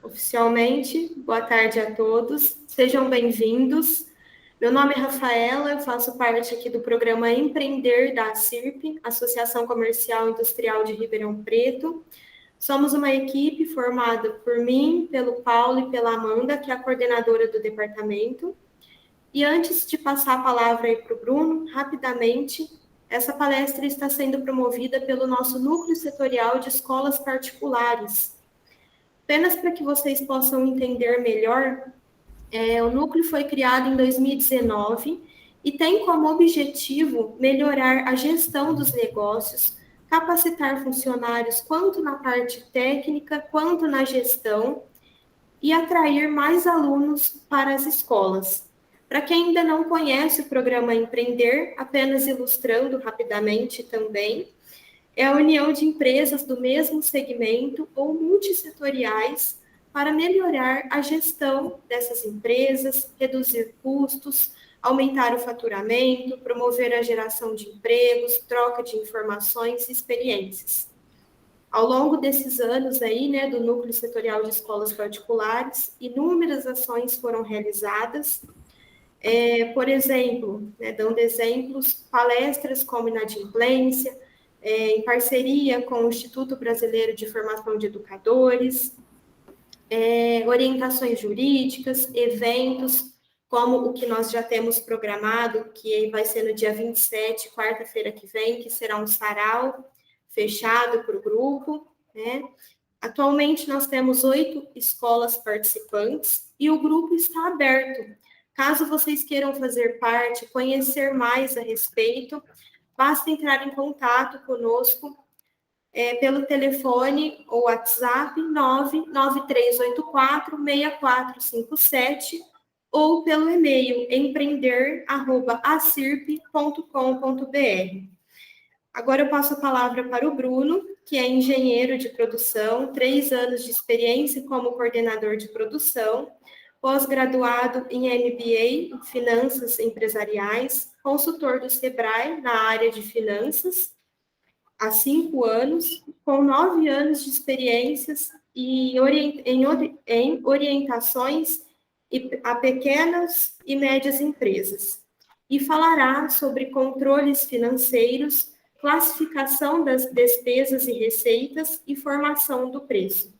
oficialmente. Boa tarde a todos, sejam bem-vindos. Meu nome é Rafaela, eu faço parte aqui do programa Empreender da ACIRP, Associação Comercial Industrial de Ribeirão Preto. Somos uma equipe formada por mim, pelo Paulo e pela Amanda, que é a coordenadora do departamento. E antes de passar a palavra aí para o Bruno, rapidamente, essa palestra está sendo promovida pelo nosso Núcleo Setorial de Escolas Particulares. Apenas para que vocês possam entender melhor, o núcleo foi criado em 2019 e tem como objetivo melhorar a gestão dos negócios, capacitar funcionários quanto na parte técnica quanto na gestão e atrair mais alunos para as escolas. Para quem ainda não conhece o programa Empreender, apenas ilustrando rapidamente também, é a união de empresas do mesmo segmento ou multissetoriais para melhorar a gestão dessas empresas, reduzir custos, aumentar o faturamento, promover a geração de empregos, troca de informações e experiências. Ao longo desses anos aí, né, do Núcleo Setorial de Escolas Particulares, inúmeras ações foram realizadas. Por exemplo, né, dando exemplos, palestras como inadimplência, em parceria com o Instituto Brasileiro de Formação de Educadores, orientações jurídicas, eventos, como o que nós já temos programado, que vai ser no dia 27, quarta-feira que vem, que será um sarau fechado para o grupo, né? Atualmente, nós temos 8 escolas participantes e o grupo está aberto. Caso vocês queiram fazer parte, conhecer mais a respeito, basta entrar em contato conosco pelo telefone ou WhatsApp 99384-6457 ou pelo e-mail empreender@acirp.com.br. Agora eu passo a palavra para o Bruno, que é engenheiro de produção, 3 anos de experiência como coordenador de produção, pós-graduado em MBA, em Finanças Empresariais, consultor do Sebrae na área de finanças, há 5 anos, com 9 anos de experiências em orientações a pequenas e médias empresas. E falará sobre controles financeiros, classificação das despesas e receitas e formação do preço.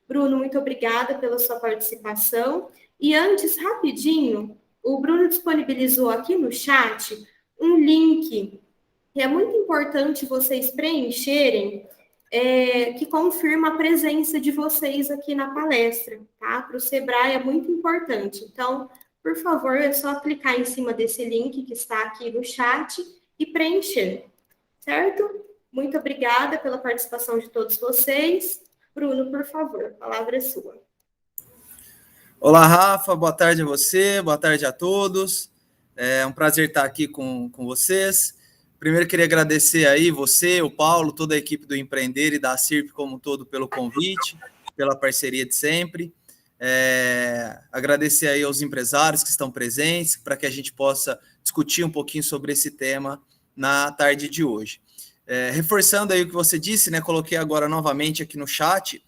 Bruno, muito obrigada pela sua participação. E antes, rapidinho, o Bruno disponibilizou aqui no chat um link que é muito importante vocês preencherem, que confirma a presença de vocês aqui na palestra, tá? Para o Sebrae é muito importante. Então, por favor, é só clicar em cima desse link que está aqui no chat e preencher, certo? Muito obrigada pela participação de todos vocês. Bruno, por favor, a palavra é sua. Olá, Rafa, boa tarde a você, boa tarde a todos. É um prazer estar aqui com vocês. Primeiro, queria agradecer aí você, o Paulo, toda a equipe do Empreender e da CIRP como um todo pelo convite, pela parceria de sempre. Agradecer aí aos empresários que estão presentes, para que a gente possa discutir um pouquinho sobre esse tema na tarde de hoje. Reforçando aí o que você disse, né, coloquei agora novamente aqui no chat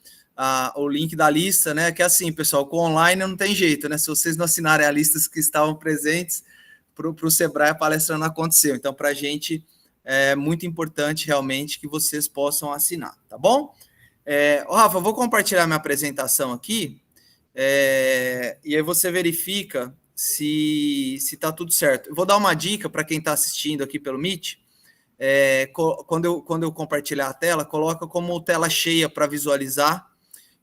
o link da lista, né, que é assim, pessoal, com online não tem jeito, né, se vocês não assinarem a lista que estavam presentes, para o Sebrae a palestra não aconteceu. Então, para a gente é muito importante realmente que vocês possam assinar, tá bom? Rafa, eu vou compartilhar minha apresentação aqui e aí você verifica se está tudo certo. Eu vou dar uma dica para quem está assistindo aqui pelo Meet. Quando eu compartilhar a tela, coloca como tela cheia para visualizar,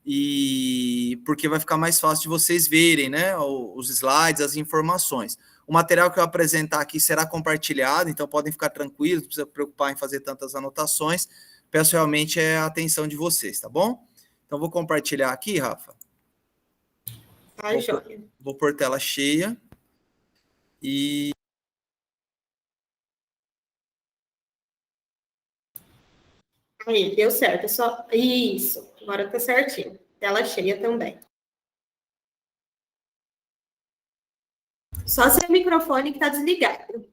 e porque vai ficar mais fácil de vocês verem, né, os slides, as informações. O material que eu apresentar aqui será compartilhado, então podem ficar tranquilos, não precisa preocupar em fazer tantas anotações. Peço realmente a atenção de vocês, tá bom? Então, vou compartilhar aqui, Rafa. Vou pôr tela cheia. E... Aí, deu certo. Isso, agora tá certinho. Tela cheia também. Só seu microfone que está desligado.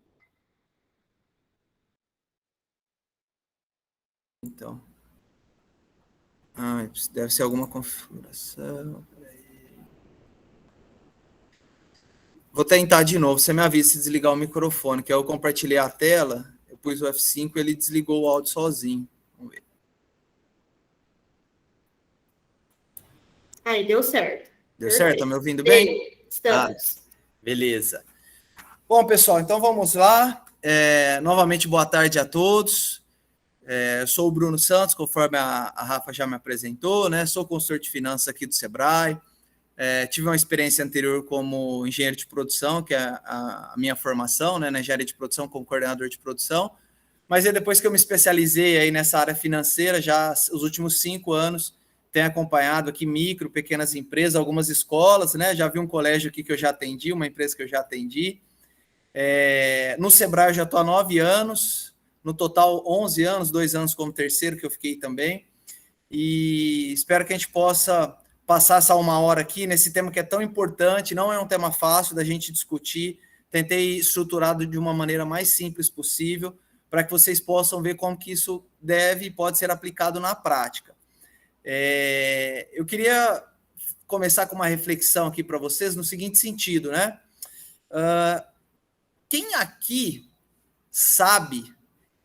Então. Deve ser alguma configuração. Peraí. Vou tentar de novo. Você me avisa se desligar o microfone, que eu compartilhei a tela, eu pus o F5 e ele desligou o áudio sozinho. Vamos ver. Aí, deu certo. Deu certo? Tá me ouvindo bem? Estamos. Beleza. Bom, pessoal, então vamos lá. Novamente, boa tarde a todos. Eu sou o Bruno Santos, conforme a Rafa já me apresentou, né? Sou consultor de finanças aqui do Sebrae. Tive uma experiência anterior como engenheiro de produção, que é a minha formação, né, na engenharia de produção como coordenador de produção. Mas aí, depois que eu me especializei aí nessa área financeira, já os últimos 5 anos, tenho acompanhado aqui micro, pequenas empresas, algumas escolas, né? Já vi um colégio aqui que eu já atendi, uma empresa que eu já atendi. No Sebrae eu já estou há 9 anos, no total 11 anos, 2 anos como terceiro que eu fiquei também. E espero que a gente possa passar essa 1 hora aqui nesse tema que é tão importante, não é um tema fácil da gente discutir. Tentei estruturado de uma maneira mais simples possível, para que vocês possam ver como que isso deve e pode ser aplicado na prática. Eu queria começar com uma reflexão aqui para vocês no seguinte sentido, né? Quem aqui sabe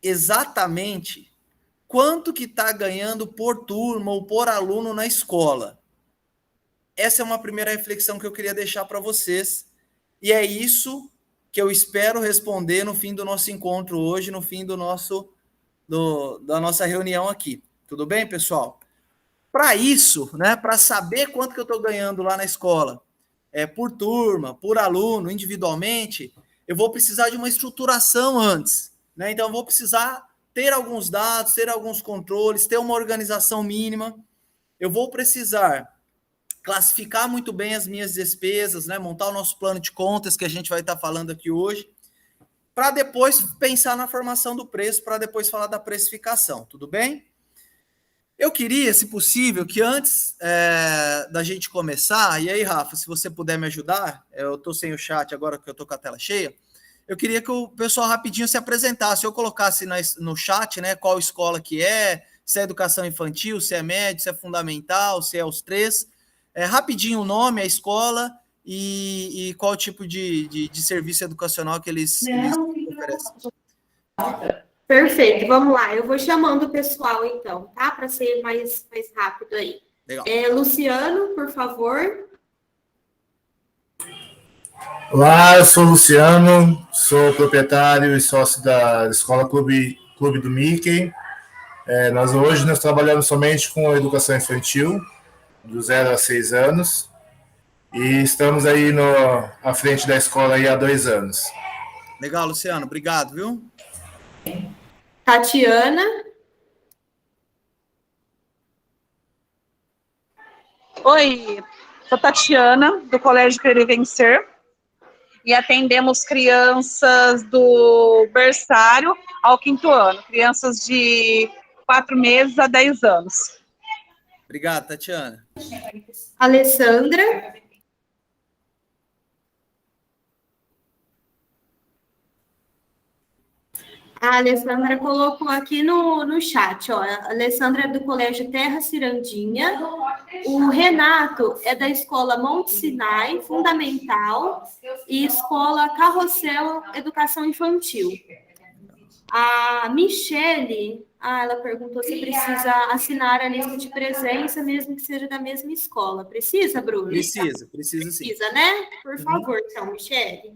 exatamente quanto que está ganhando por turma ou por aluno na escola? Essa é uma primeira reflexão que eu queria deixar para vocês. E é isso que eu espero responder no fim do nosso encontro hoje, no fim da nossa reunião aqui. Tudo bem, pessoal? Para isso, né, para saber quanto que eu estou ganhando lá na escola, por turma, por aluno, individualmente, eu vou precisar de uma estruturação antes, né? Então, eu vou precisar ter alguns dados, ter alguns controles, ter uma organização mínima. Eu vou precisar classificar muito bem as minhas despesas, né? Montar o nosso plano de contas, que a gente vai estar falando aqui hoje, para depois pensar na formação do preço, para depois falar da precificação, tudo bem? Eu queria, se possível, que antes da gente começar, e aí, Rafa, se você puder me ajudar, eu estou sem o chat agora que eu estou com a tela cheia, eu queria que o pessoal rapidinho se apresentasse, eu colocasse no chat, né, qual escola que se é educação infantil, se é médio, se é fundamental, se é os 3, rapidinho o nome, a escola e qual tipo de serviço educacional que eles oferecem. Perfeito, vamos lá. Eu vou chamando o pessoal, então, tá? Para ser mais rápido aí. Legal. Luciano, por favor. Olá, eu sou o Luciano, sou proprietário e sócio da Escola Clube do Mickey. Hoje nós trabalhamos somente com a educação infantil, do 0 a 6 anos, e estamos aí à frente da escola aí há 2 anos. Legal, Luciano, obrigado, viu? Tatiana. Oi, sou Tatiana, do Colégio Querer Vencer, e atendemos crianças do berçário ao 5º ano, crianças de 4 meses a 10 anos. Obrigado, Tatiana. Alessandra. A Alessandra colocou aqui no chat, ó. A Alessandra é do Colégio Terra Cirandinha. O Renato é da Escola Monte Sinai, Fundamental, e Escola Carrossel Educação Infantil. A Michele, ela perguntou se precisa assinar a lista de presença, mesmo que seja da mesma escola. Precisa, Bruno? Precisa sim. Precisa, né? Por favor, então, Michele.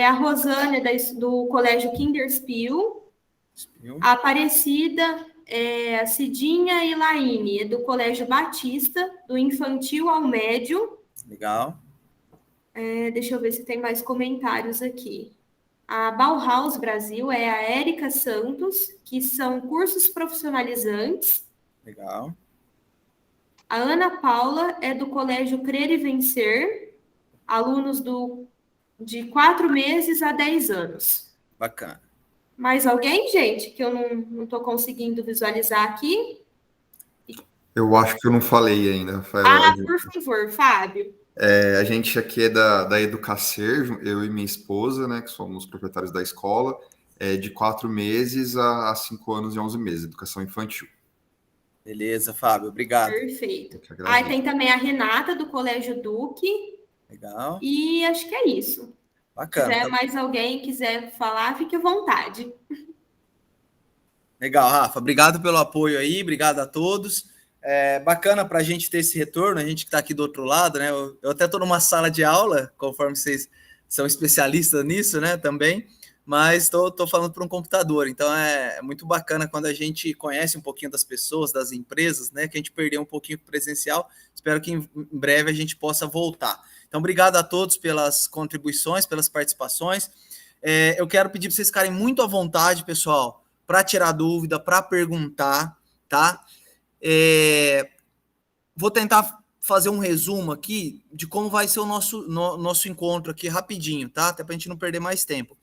A Rosânia, do Colégio Kinderspiel. A Aparecida, a Cidinha e Laine, do Colégio Batista, do infantil ao médio. Legal. Deixa eu ver se tem mais comentários aqui. A Bauhaus Brasil é a Érica Santos, que são cursos profissionalizantes. Legal. A Ana Paula é do Colégio Crer e Vencer, alunos de 4 meses a 10 anos. Bacana. Mais alguém, gente, que eu não estou conseguindo visualizar aqui? Eu acho que eu não falei ainda, Rafaela. Por favor, Fábio. A gente aqui é da Educacer, eu e minha esposa, né, que somos proprietários da escola, de 4 meses a 5 anos e 11 meses, educação infantil. Beleza, Fábio, obrigado. Perfeito. Aí tem também a Renata, do Colégio Duque. Legal. E acho que é isso. Bacana. Se mais alguém quiser falar, fique à vontade. Legal, Rafa. Obrigado pelo apoio aí, obrigado a todos. Bacana para a gente ter esse retorno, a gente que está aqui do outro lado, né? Eu até estou numa sala de aula, conforme vocês são especialistas nisso, né? Também, mas estou falando para um computador. Então é muito bacana quando a gente conhece um pouquinho das pessoas, das empresas, né? Que a gente perdeu um pouquinho presencial. Espero que em breve a gente possa voltar. Então, obrigado a todos pelas contribuições, pelas participações. Eu quero pedir para vocês ficarem muito à vontade, pessoal, para tirar dúvida, para perguntar, tá? Vou tentar fazer um resumo aqui de como vai ser o nosso encontro aqui rapidinho, tá? Até para a gente não perder mais tempo.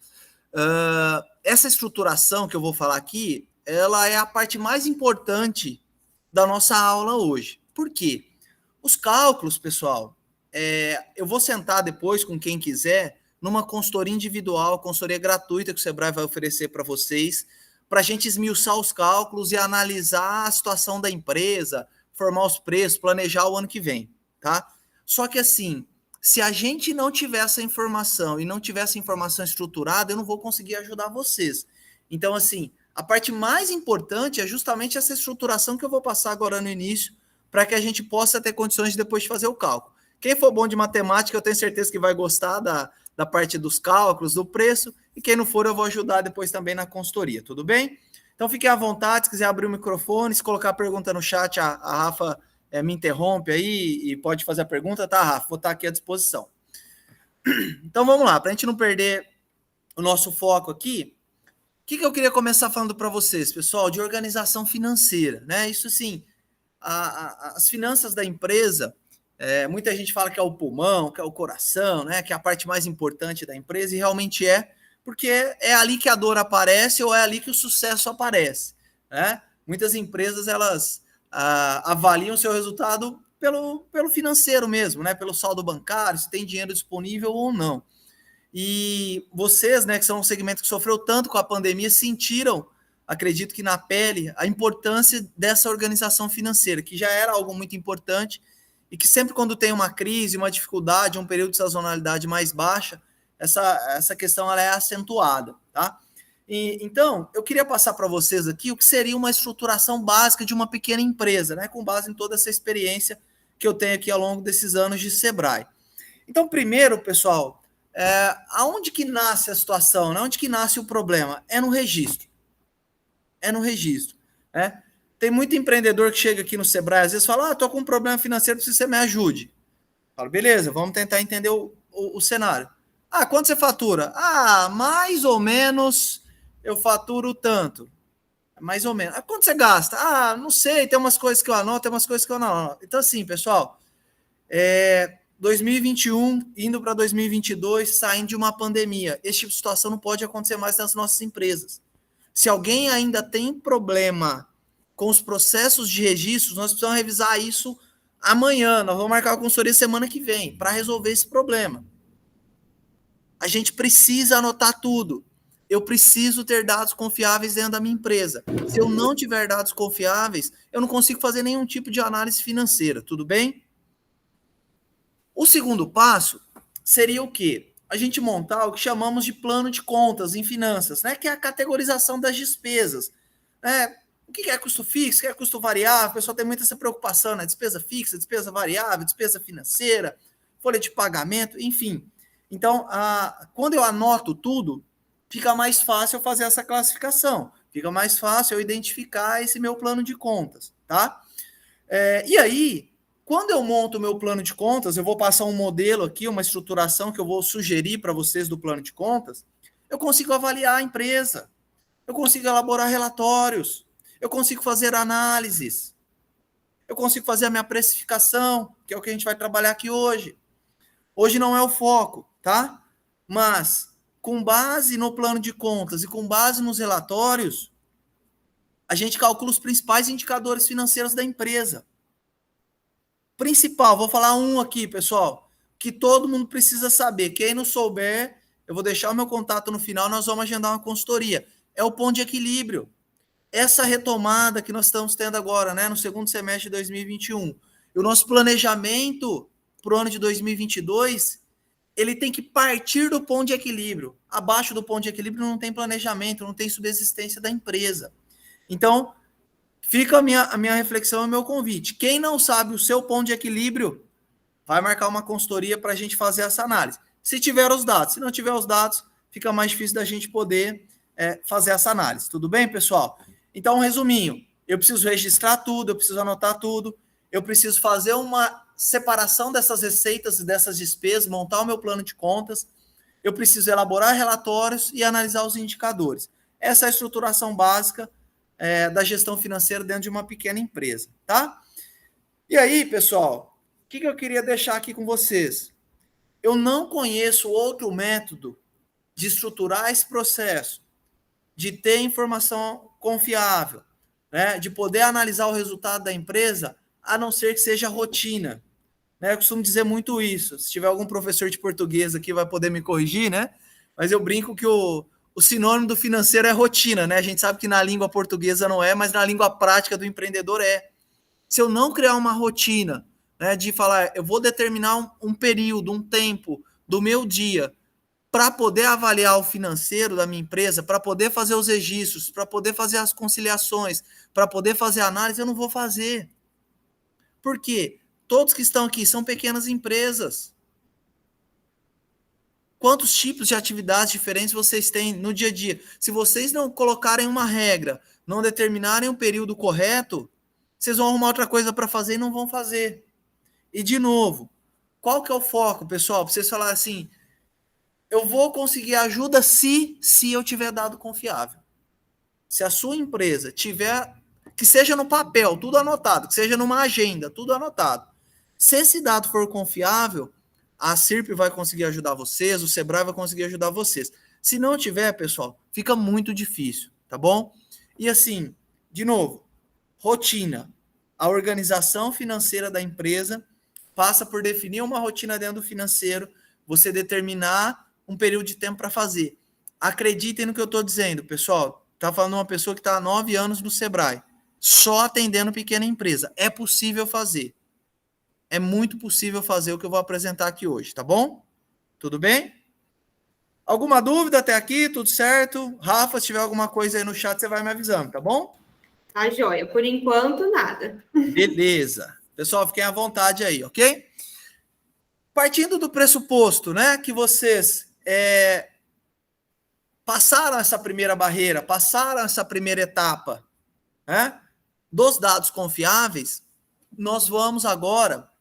Essa estruturação que eu vou falar aqui, ela é a parte mais importante da nossa aula hoje. Por quê? Os cálculos, pessoal, eu vou sentar depois com quem quiser numa consultoria individual, consultoria gratuita que o Sebrae vai oferecer para vocês, para a gente esmiuçar os cálculos e analisar a situação da empresa, formar os preços, planejar o ano que vem, tá? Só que assim, se a gente não tiver essa informação e não tiver essa informação estruturada, eu não vou conseguir ajudar vocês. Então, assim, a parte mais importante é justamente essa estruturação que eu vou passar agora no início, para que a gente possa ter condições de depois fazer o cálculo. Quem for bom de matemática, eu tenho certeza que vai gostar da parte dos cálculos, do preço, e quem não for, eu vou ajudar depois também na consultoria, tudo bem? Então, fiquem à vontade, se quiser abrir o microfone, se colocar pergunta no chat, a Rafa me interrompe aí e pode fazer a pergunta, tá, Rafa? Vou estar aqui à disposição. Então, vamos lá, para a gente não perder o nosso foco aqui, o que eu queria começar falando para vocês, pessoal, de organização financeira, né? Isso sim, as finanças da empresa, muita gente fala que é o pulmão, que é o coração, né? Que é a parte mais importante da empresa, e realmente porque é ali que a dor aparece ou é ali que o sucesso aparece, né? Muitas empresas, elas avaliam o seu resultado pelo financeiro mesmo, né? Pelo saldo bancário, se tem dinheiro disponível ou não. E vocês, né, que são um segmento que sofreu tanto com a pandemia, sentiram, acredito que na pele, a importância dessa organização financeira, que já era algo muito importante e que sempre quando tem uma crise, uma dificuldade, um período de sazonalidade mais baixa, essa questão ela é acentuada, tá? Então, eu queria passar para vocês aqui o que seria uma estruturação básica de uma pequena empresa, né, com base em toda essa experiência que eu tenho aqui ao longo desses anos de Sebrae. Então, primeiro, pessoal, aonde que nasce a situação, né? Onde que nasce o problema? É no registro. É no registro, né? Tem muito empreendedor que chega aqui no Sebrae, às vezes fala, estou com um problema financeiro, preciso que você me ajude. Falo, beleza, vamos tentar entender o cenário. Quanto você fatura? Mais ou menos eu faturo tanto. Mais ou menos. Quanto você gasta? Não sei, tem umas coisas que eu anoto, tem umas coisas que eu não anoto. Então, assim, pessoal, 2021, indo para 2022, saindo de uma pandemia. Esse tipo de situação não pode acontecer mais nas nossas empresas. Se alguém ainda tem problema com os processos de registros, nós precisamos revisar isso amanhã. Nós vamos marcar a consultoria semana que vem para resolver esse problema. A gente precisa anotar tudo. Eu preciso ter dados confiáveis dentro da minha empresa. Se eu não tiver dados confiáveis, eu não consigo fazer nenhum tipo de análise financeira, tudo bem? O segundo passo seria o quê? A gente montar o que chamamos de plano de contas em finanças, né? Que é a categorização das despesas. O que é custo fixo, o que é custo variável? O pessoal tem muita essa preocupação, né? Despesa fixa, despesa variável, despesa financeira, folha de pagamento, enfim. Então, quando eu anoto tudo, fica mais fácil eu fazer essa classificação. Fica mais fácil eu identificar esse meu plano de contas, tá? E aí, quando eu monto o meu plano de contas, eu vou passar um modelo aqui, uma estruturação que eu vou sugerir para vocês do plano de contas, eu consigo avaliar a empresa, eu consigo elaborar relatórios, eu consigo fazer análises, eu consigo fazer a minha precificação, que é o que a gente vai trabalhar aqui hoje. Hoje não é o foco, tá? Mas, com base no plano de contas e com base nos relatórios, a gente calcula os principais indicadores financeiros da empresa. Principal, vou falar um aqui, pessoal, que todo mundo precisa saber. Quem não souber, eu vou deixar o meu contato no final, nós vamos agendar uma consultoria. É o ponto de equilíbrio. Essa retomada que nós estamos tendo agora, né, no segundo semestre de 2021. E o nosso planejamento para o ano de 2022, ele tem que partir do ponto de equilíbrio. Abaixo do ponto de equilíbrio não tem planejamento, não tem subsistência da empresa. Então, fica a minha reflexão e o meu convite. Quem não sabe o seu ponto de equilíbrio, vai marcar uma consultoria para a gente fazer essa análise. Se tiver os dados. Se não tiver os dados, fica mais difícil da gente poder fazer essa análise. Tudo bem, pessoal? Então, um resuminho. Eu preciso registrar tudo, eu preciso anotar tudo, eu preciso fazer uma separação dessas receitas e dessas despesas, montar o meu plano de contas, eu preciso elaborar relatórios e analisar os indicadores. Essa é a estruturação básica da gestão financeira dentro de uma pequena empresa, tá? E aí, pessoal, o que eu queria deixar aqui com vocês? Eu não conheço outro método de estruturar esse processo, de ter informação confiável, né, de poder analisar o resultado da empresa, a não ser que seja rotina. Né? Eu costumo dizer muito isso. Se tiver algum professor de português aqui, vai poder me corrigir, né? Mas eu brinco que o sinônimo do financeiro é rotina, né? A gente sabe que na língua portuguesa não é, mas na língua prática do empreendedor é. Se eu não criar uma rotina, né, de falar, eu vou determinar um período, um tempo do meu dia para poder avaliar o financeiro da minha empresa, para poder fazer os registros, para poder fazer as conciliações, para poder fazer a análise, eu não vou fazer. Por quê? Todos que estão aqui são pequenas empresas. Quantos tipos de atividades diferentes vocês têm no dia a dia? Se vocês não colocarem uma regra, não determinarem um período correto, vocês vão arrumar outra coisa para fazer e não vão fazer. E, de novo, qual que é o foco, pessoal? Para vocês falarem assim, eu vou conseguir ajuda se eu tiver dado confiável. Se a sua empresa tiver, que seja no papel, tudo anotado, que seja numa agenda, tudo anotado. Se esse dado for confiável, a CIRP vai conseguir ajudar vocês, o Sebrae vai conseguir ajudar vocês. Se não tiver, pessoal, fica muito difícil, tá bom? E assim, de novo, rotina. A organização financeira da empresa passa por definir uma rotina dentro do financeiro, você determinar um período de tempo para fazer. Acreditem no que eu estou dizendo, pessoal. Está falando uma pessoa que está há 9 anos no Sebrae, só atendendo pequena empresa. É possível fazer. É muito possível fazer o que eu vou apresentar aqui hoje, tá bom? Tudo bem? Alguma dúvida até aqui? Tudo certo? Rafa, se tiver alguma coisa aí no chat, você vai me avisando, tá bom? Tá, joia. Por enquanto, nada. Beleza. Pessoal, fiquem à vontade aí, ok? Partindo do pressuposto, né, que vocês passaram essa primeira barreira, passaram essa primeira etapa, né, dos dados confiáveis, nós vamos agora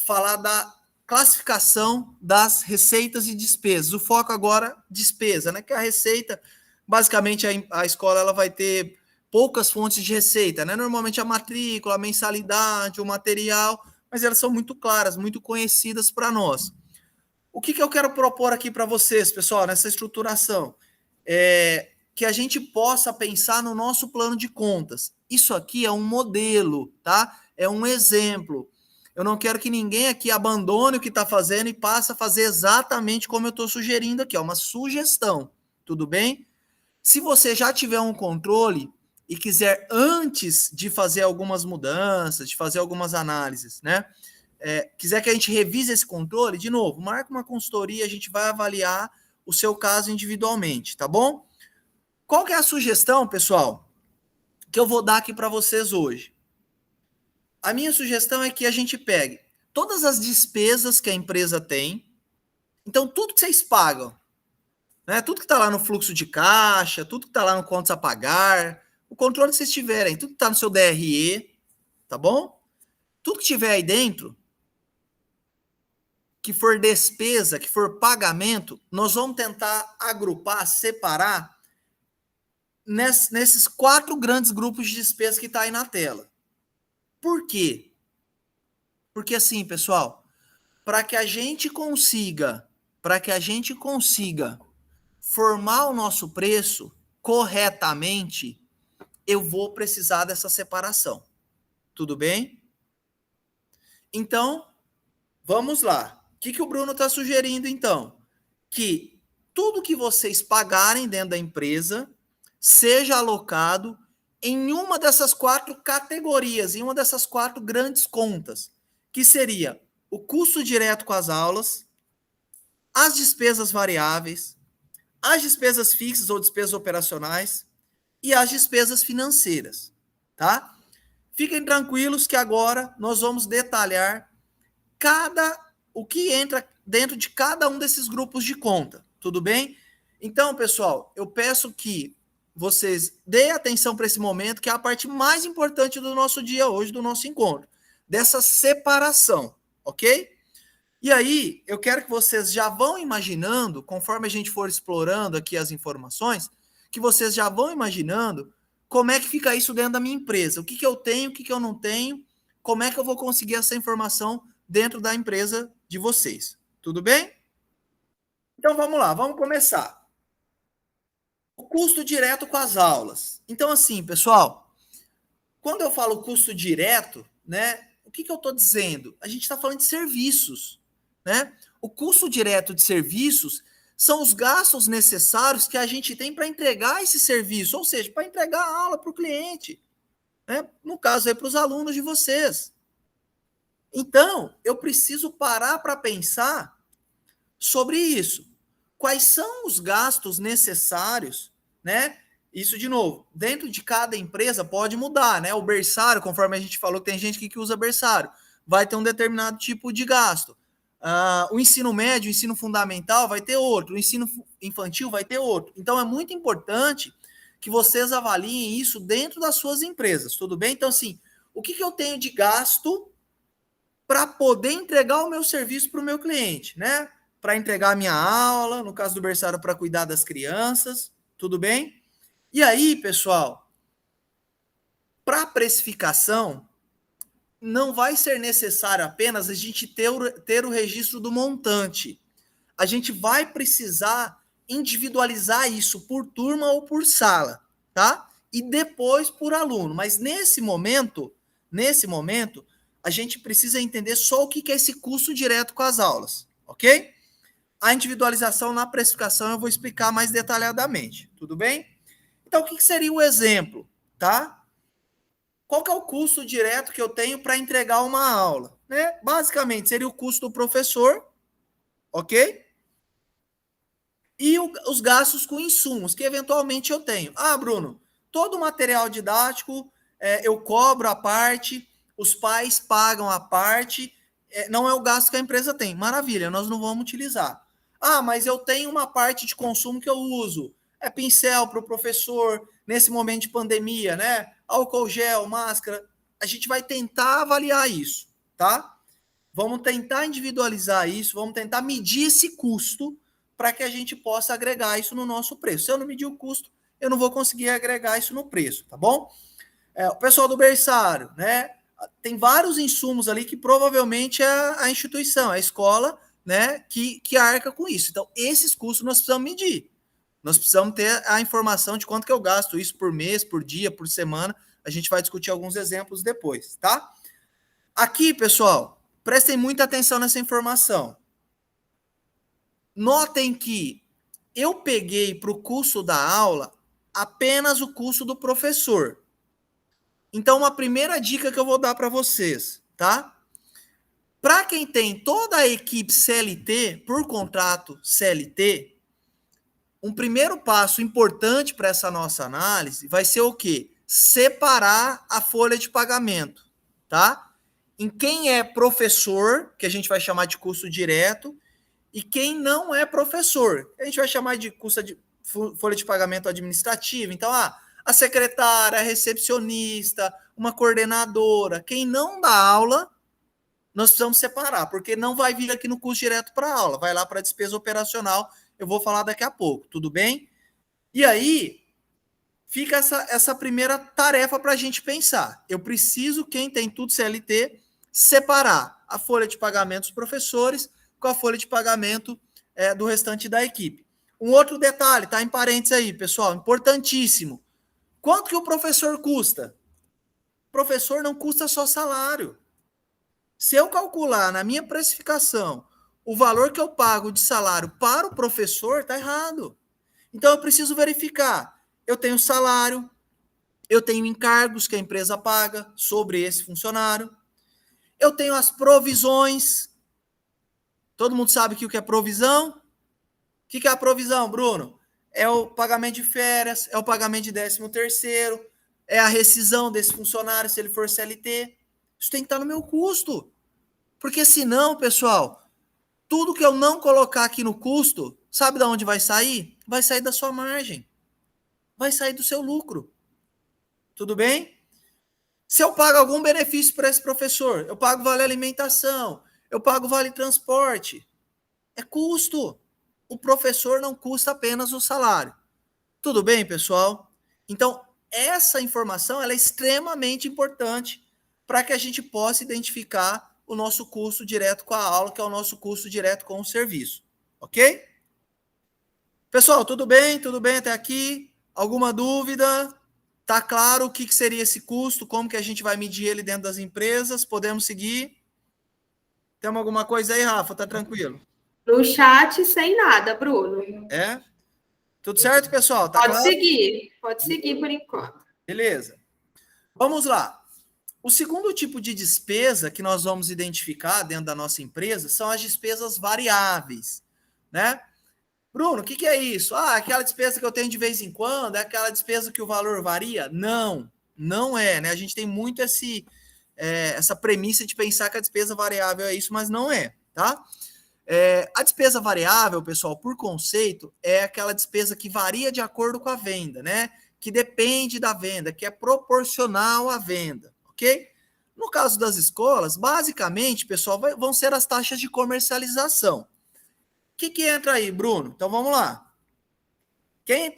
falar da classificação das receitas e despesas. O foco agora, despesa, né, que a receita, basicamente a escola ela vai ter poucas fontes de receita, né, normalmente a matrícula, a mensalidade, o material, mas elas são muito claras, muito conhecidas para nós. O que eu quero propor aqui para vocês, pessoal, nessa estruturação? Que a gente possa pensar no nosso plano de contas. Isso aqui é um modelo, tá? É um exemplo. Eu não quero que ninguém aqui abandone o que está fazendo e passe a fazer exatamente como eu estou sugerindo aqui. É uma sugestão, tudo bem? Se você já tiver um controle e quiser, antes de fazer algumas mudanças, de fazer algumas análises, né? Quiser que a gente revise esse controle, de novo, marca uma consultoria, a gente vai avaliar o seu caso individualmente, tá bom? Qual que é a sugestão, pessoal, que eu vou dar aqui para vocês hoje? A minha sugestão é que a gente pegue todas as despesas que a empresa tem, então tudo que vocês pagam, né? Tudo que está lá no fluxo de caixa, tudo que está lá no contas a pagar, o controle que vocês tiverem, tudo que está no seu DRE, tá bom? Tudo que tiver aí dentro, que for despesa, que for pagamento, nós vamos tentar agrupar, separar nesses 4 grandes grupos de despesas que está aí na tela. Por quê? Porque assim, pessoal, para que a gente consiga formar o nosso preço corretamente, eu vou precisar dessa separação. Tudo bem? Então, vamos lá. O que o Bruno está sugerindo, então? Que tudo que vocês pagarem dentro da empresa seja alocado em uma dessas 4 categorias, em uma dessas 4 grandes contas, que seria o custo direto com as aulas, as despesas variáveis, as despesas fixas ou despesas operacionais e as despesas financeiras, tá? Fiquem tranquilos que agora nós vamos detalhar o que entra dentro de cada um desses grupos de conta, tudo bem? Então, pessoal, eu peço que vocês deem atenção para esse momento, que é a parte mais importante do nosso dia hoje, do nosso encontro, dessa separação, ok? E aí, eu quero que vocês já vão imaginando, conforme a gente for explorando aqui as informações, que vocês já vão imaginando como é que fica isso dentro da minha empresa. O que eu tenho, o que eu não tenho, como é que eu vou conseguir essa informação dentro da empresa de vocês. Tudo bem? Então, vamos lá, vamos começar. O custo direto com as aulas. Então, assim, pessoal, quando eu falo custo direto, né, o que eu estou dizendo? A gente está falando de serviços, né? O custo direto de serviços são os gastos necessários que a gente tem para entregar esse serviço, ou seja, para entregar a aula para o cliente, né? No caso aí para os alunos de vocês. Então, eu preciso parar para pensar sobre isso. Quais são os gastos necessários, né? Isso, de novo, dentro de cada empresa pode mudar, né? O berçário, conforme a gente falou, que tem gente aqui que usa berçário, vai ter um determinado tipo de gasto. O ensino médio, o ensino fundamental vai ter outro, o ensino infantil vai ter outro. Então, é muito importante que vocês avaliem isso dentro das suas empresas, tudo bem? Então, assim, o que eu tenho de gasto para poder entregar o meu serviço para o meu cliente, né? Para entregar a minha aula, no caso do berçário, para cuidar das crianças, tudo bem? E aí, pessoal, para precificação, não vai ser necessário apenas a gente ter o registro do montante. A gente vai precisar individualizar isso por turma ou por sala, tá? E depois por aluno. Mas nesse momento, a gente precisa entender só o que é esse custo direto com as aulas, ok? A individualização na precificação eu vou explicar mais detalhadamente, tudo bem? Então, o que seria o exemplo, tá? Qual que é o custo direto que eu tenho para entregar uma aula? Né? Basicamente, seria o custo do professor, ok? E os gastos com insumos, que eventualmente eu tenho. Bruno, todo o material didático eu cobro a parte, os pais pagam a parte, não é o gasto que a empresa tem. Maravilha, nós não vamos utilizar. Mas eu tenho uma parte de consumo que eu uso. É pincel para o professor, nesse momento de pandemia, né? Álcool gel, máscara. A gente vai tentar avaliar isso, tá? Vamos tentar individualizar isso, vamos tentar medir esse custo para que a gente possa agregar isso no nosso preço. Se eu não medir o custo, eu não vou conseguir agregar isso no preço, tá bom? O pessoal do berçário, né? Tem vários insumos ali que provavelmente é a instituição, a escola, né, que arca com isso. Então, esses custos nós precisamos medir. Nós precisamos ter a informação de quanto que eu gasto isso por mês, por dia, por semana. A gente vai discutir alguns exemplos depois, tá? Aqui, pessoal, prestem muita atenção nessa informação. Notem que eu peguei para o custo da aula apenas o custo do professor. Então, uma primeira dica que eu vou dar para vocês, tá? Para quem tem toda a equipe CLT, por contrato CLT, um primeiro passo importante para essa nossa análise vai ser o quê? Separar a folha de pagamento, tá? Em quem é professor, que a gente vai chamar de custo direto, e quem não é professor, a gente vai chamar de folha de pagamento administrativa. Então, a secretária, a recepcionista, uma coordenadora, quem não dá aula, nós precisamos separar, porque não vai vir aqui no custo direto para a aula, vai lá para a despesa operacional, eu vou falar daqui a pouco, tudo bem? E aí, fica essa primeira tarefa para a gente pensar. Eu preciso, quem tem tudo CLT, separar a folha de pagamento dos professores com a folha de pagamento do restante da equipe. Um outro detalhe, tá em parênteses aí, pessoal, importantíssimo. Quanto que o professor custa? O professor não custa só salário. Se eu calcular na minha precificação o valor que eu pago de salário para o professor, está errado. Então, eu preciso verificar. Eu tenho salário, eu tenho encargos que a empresa paga sobre esse funcionário, eu tenho as provisões Todo mundo sabe que o que é provisão? O que é a provisão, Bruno? É o pagamento de férias, é o pagamento de 13º, é a rescisão desse funcionário se ele for CLT. Isso tem que estar no meu custo. Porque senão, pessoal, tudo que eu não colocar aqui no custo, sabe de onde vai sair? Vai sair da sua margem. Vai sair do seu lucro. Tudo bem? Se eu pago algum benefício para esse professor, eu pago vale alimentação, eu pago vale transporte, é custo. O professor não custa apenas o salário. Tudo bem, pessoal? Então, essa informação ela é extremamente importante para que a gente possa identificar o nosso custo direto com a aula, que é o nosso custo direto com o serviço. Ok? Pessoal, tudo bem? Tudo bem até aqui? Alguma dúvida? Tá claro o que seria esse custo? Como que a gente vai medir ele dentro das empresas? Podemos seguir? Temos alguma coisa aí, Rafa? Tá tranquilo? No chat, sem nada, Bruno. É? Tudo certo, pessoal? Tá Pode claro? pode seguir por enquanto. Beleza. Vamos lá. O segundo tipo de despesa que nós vamos identificar dentro da nossa empresa são as despesas variáveis, né? Bruno, o que é isso? Ah, aquela despesa que eu tenho de vez em quando, é aquela despesa que o valor varia? Não, não é, né? A gente tem muito essa premissa de pensar que a despesa variável é isso, mas não é, tá? A despesa variável, pessoal, por conceito, é aquela despesa que varia de acordo com a venda, né? Que depende da venda, que é proporcional à venda, ok? No caso das escolas, basicamente, pessoal, vão ser as taxas de comercialização. O que entra aí, Bruno? Então vamos lá. Quem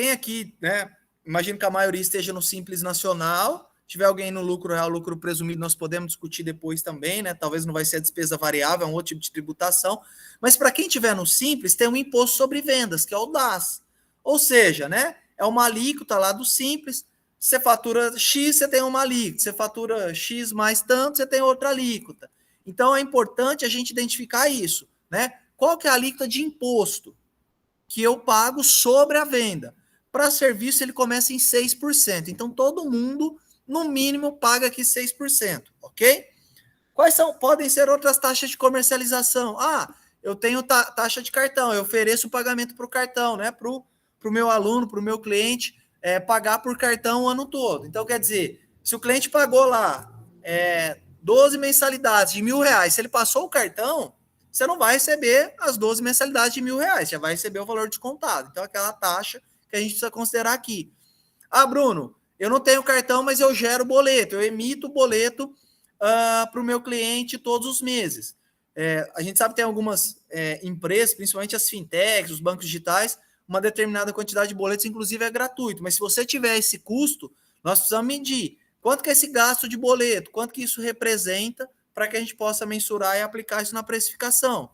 aqui, né? Imagino que a maioria esteja no Simples Nacional. Se tiver alguém no lucro real, lucro presumido, nós podemos discutir depois também, né? Talvez não vai ser a despesa variável, é um outro tipo de tributação. Mas para quem tiver no Simples, tem um imposto sobre vendas, que é o DAS. Ou seja, né? É uma alíquota lá do Simples. Você fatura X, você tem uma alíquota. Você fatura X mais tanto, você tem outra alíquota. Então é importante a gente identificar isso, né? Qual que é a alíquota de imposto que eu pago sobre a venda? Para serviço, ele começa em 6%. Então, todo mundo, no mínimo, paga aqui 6%, ok? Quais podem ser outras taxas de comercialização? Ah, eu tenho taxa de cartão, eu ofereço o pagamento para o cartão, né? Para o meu aluno, para o meu cliente, pagar por cartão o ano todo. Então, quer dizer, se o cliente pagou lá 12 mensalidades de R$1.000, se ele passou o cartão, você não vai receber as 12 mensalidades de R$1.000, já vai receber o valor descontado. Então, aquela taxa que a gente precisa considerar aqui. Ah, Bruno, eu não tenho cartão, mas eu gero boleto, eu emito boleto para o meu cliente todos os meses. A gente sabe que tem algumas empresas, principalmente as fintechs, os bancos digitais, uma determinada quantidade de boletos, inclusive é gratuito, mas se você tiver esse custo, nós precisamos medir quanto que é esse gasto de boleto, quanto que isso representa, para que a gente possa mensurar e aplicar isso na precificação.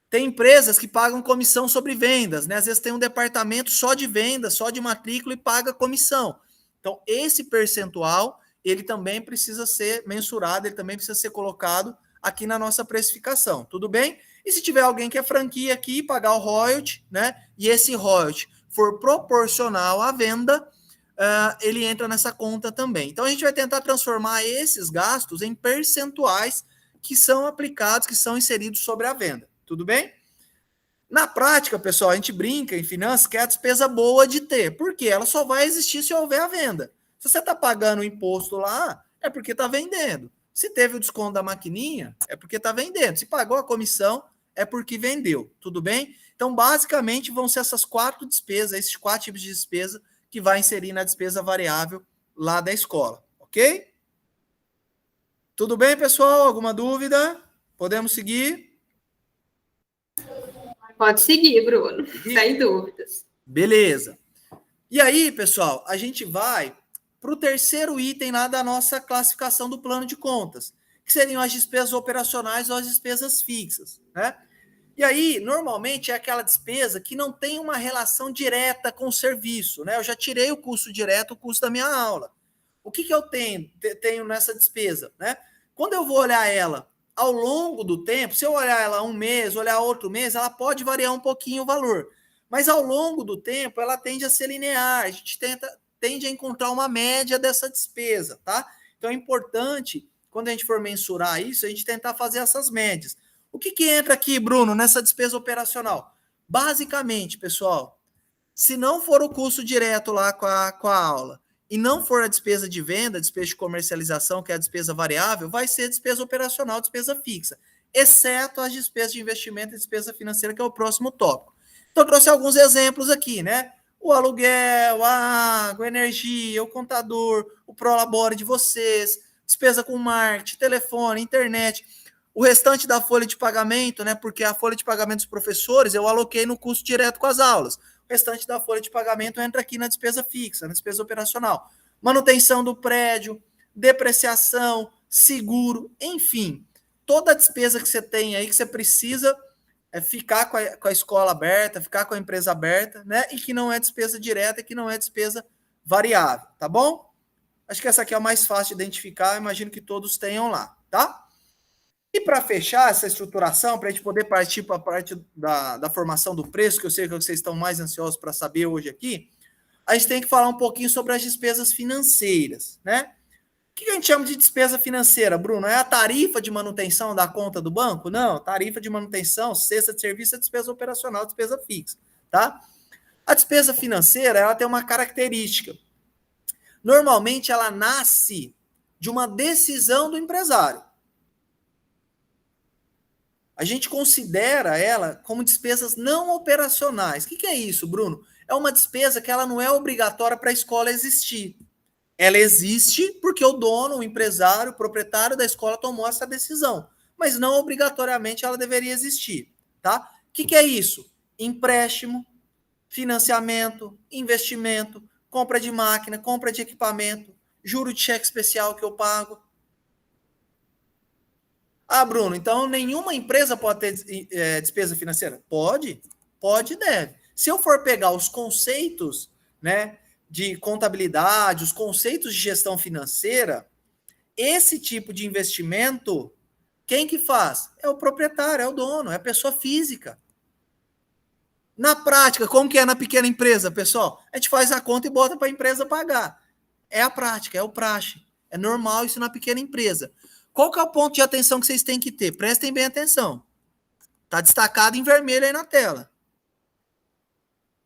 Tem empresas que pagam comissão sobre vendas, né? Às vezes tem um departamento só de vendas, só de matrícula e paga comissão. Então, esse percentual, ele também precisa ser mensurado, ele também precisa ser colocado aqui na nossa precificação, tudo bem? E se tiver alguém que é franquia aqui, pagar o royalty, né? E esse royalty for proporcional à venda, ele entra nessa conta também. Então, a gente vai tentar transformar esses gastos em percentuais que são aplicados, que são inseridos sobre a venda. Tudo bem? Na prática, pessoal, a gente brinca em finanças que é a despesa boa de ter. Por quê? Ela só vai existir se houver a venda. Se você está pagando o imposto lá, é porque está vendendo. Se teve o desconto da maquininha, é porque está vendendo. Se pagou a comissão, é porque vendeu. Tudo bem? Então, basicamente, vão ser essas 4 despesas, esses 4 tipos de despesa que vai inserir na despesa variável lá da escola, ok? Tudo bem, pessoal? Alguma dúvida? Podemos seguir? Pode seguir, Bruno, sem dúvidas. Beleza. E aí, pessoal, a gente vai para o terceiro item lá da nossa classificação do plano de contas, que seriam as despesas operacionais ou as despesas fixas, né? E aí, normalmente, é aquela despesa que não tem uma relação direta com o serviço, né? Eu já tirei o custo direto, o custo da minha aula. O que eu tenho nessa despesa, né? Quando eu vou olhar ela ao longo do tempo, se eu olhar ela um mês, olhar outro mês, ela pode variar um pouquinho o valor. Mas ao longo do tempo, ela tende a ser linear. A gente tende a encontrar uma média dessa despesa, tá? Então é importante, quando a gente for mensurar isso, a gente tentar fazer essas médias. O que entra aqui, Bruno, nessa despesa operacional? Basicamente, pessoal, se não for o custo direto lá com a aula e não for a despesa de venda, despesa de comercialização, que é a despesa variável, vai ser despesa operacional, despesa fixa, exceto as despesas de investimento e despesa financeira, que é o próximo tópico. Então, eu trouxe alguns exemplos aqui, né? O aluguel, a água, a energia, o contador, o prolabore de vocês, despesa com marketing, telefone, internet, o restante da folha de pagamento, né? Porque a folha de pagamento dos professores eu aloquei no custo direto com as aulas. O restante da folha de pagamento entra aqui na despesa fixa, na despesa operacional. Manutenção do prédio, depreciação, seguro, enfim. Toda a despesa que você tem aí, que você precisa ficar com a escola aberta, ficar com a empresa aberta, né? E que não é despesa direta, que não é despesa variável, tá bom? Acho que essa aqui é a mais fácil de identificar, imagino que todos tenham lá, tá? E para fechar essa estruturação, para a gente poder partir para a parte da formação do preço, que eu sei que vocês estão mais ansiosos para saber hoje aqui, a gente tem que falar um pouquinho sobre as despesas financeiras, né? O que a gente chama de despesa financeira, Bruno? É a tarifa de manutenção da conta do banco? Não, tarifa de manutenção, cesta de serviço é despesa operacional, despesa fixa, tá? A despesa financeira, ela tem uma característica. Normalmente, ela nasce de uma decisão do empresário. A gente considera ela como despesas não operacionais. O que é isso, Bruno? É uma despesa que ela não é obrigatória para a escola existir. Ela existe porque o dono, o empresário, o proprietário da escola tomou essa decisão, mas não obrigatoriamente ela deveria existir, tá? O que é isso? Empréstimo, financiamento, investimento, compra de máquina, compra de equipamento, juro de cheque especial que eu pago. Ah, Bruno, então nenhuma empresa pode ter despesa financeira? Pode e deve. Se eu for pegar os conceitos, né, de contabilidade, os conceitos de gestão financeira, esse tipo de investimento, quem que faz? É o proprietário, é o dono, é a pessoa física. Na prática, como que é na pequena empresa, pessoal? A gente faz a conta e bota para a empresa pagar. É a prática, é o praxe. É normal isso na pequena empresa. Qual que é o ponto de atenção que vocês têm que ter? Prestem bem atenção. Está destacado em vermelho aí na tela.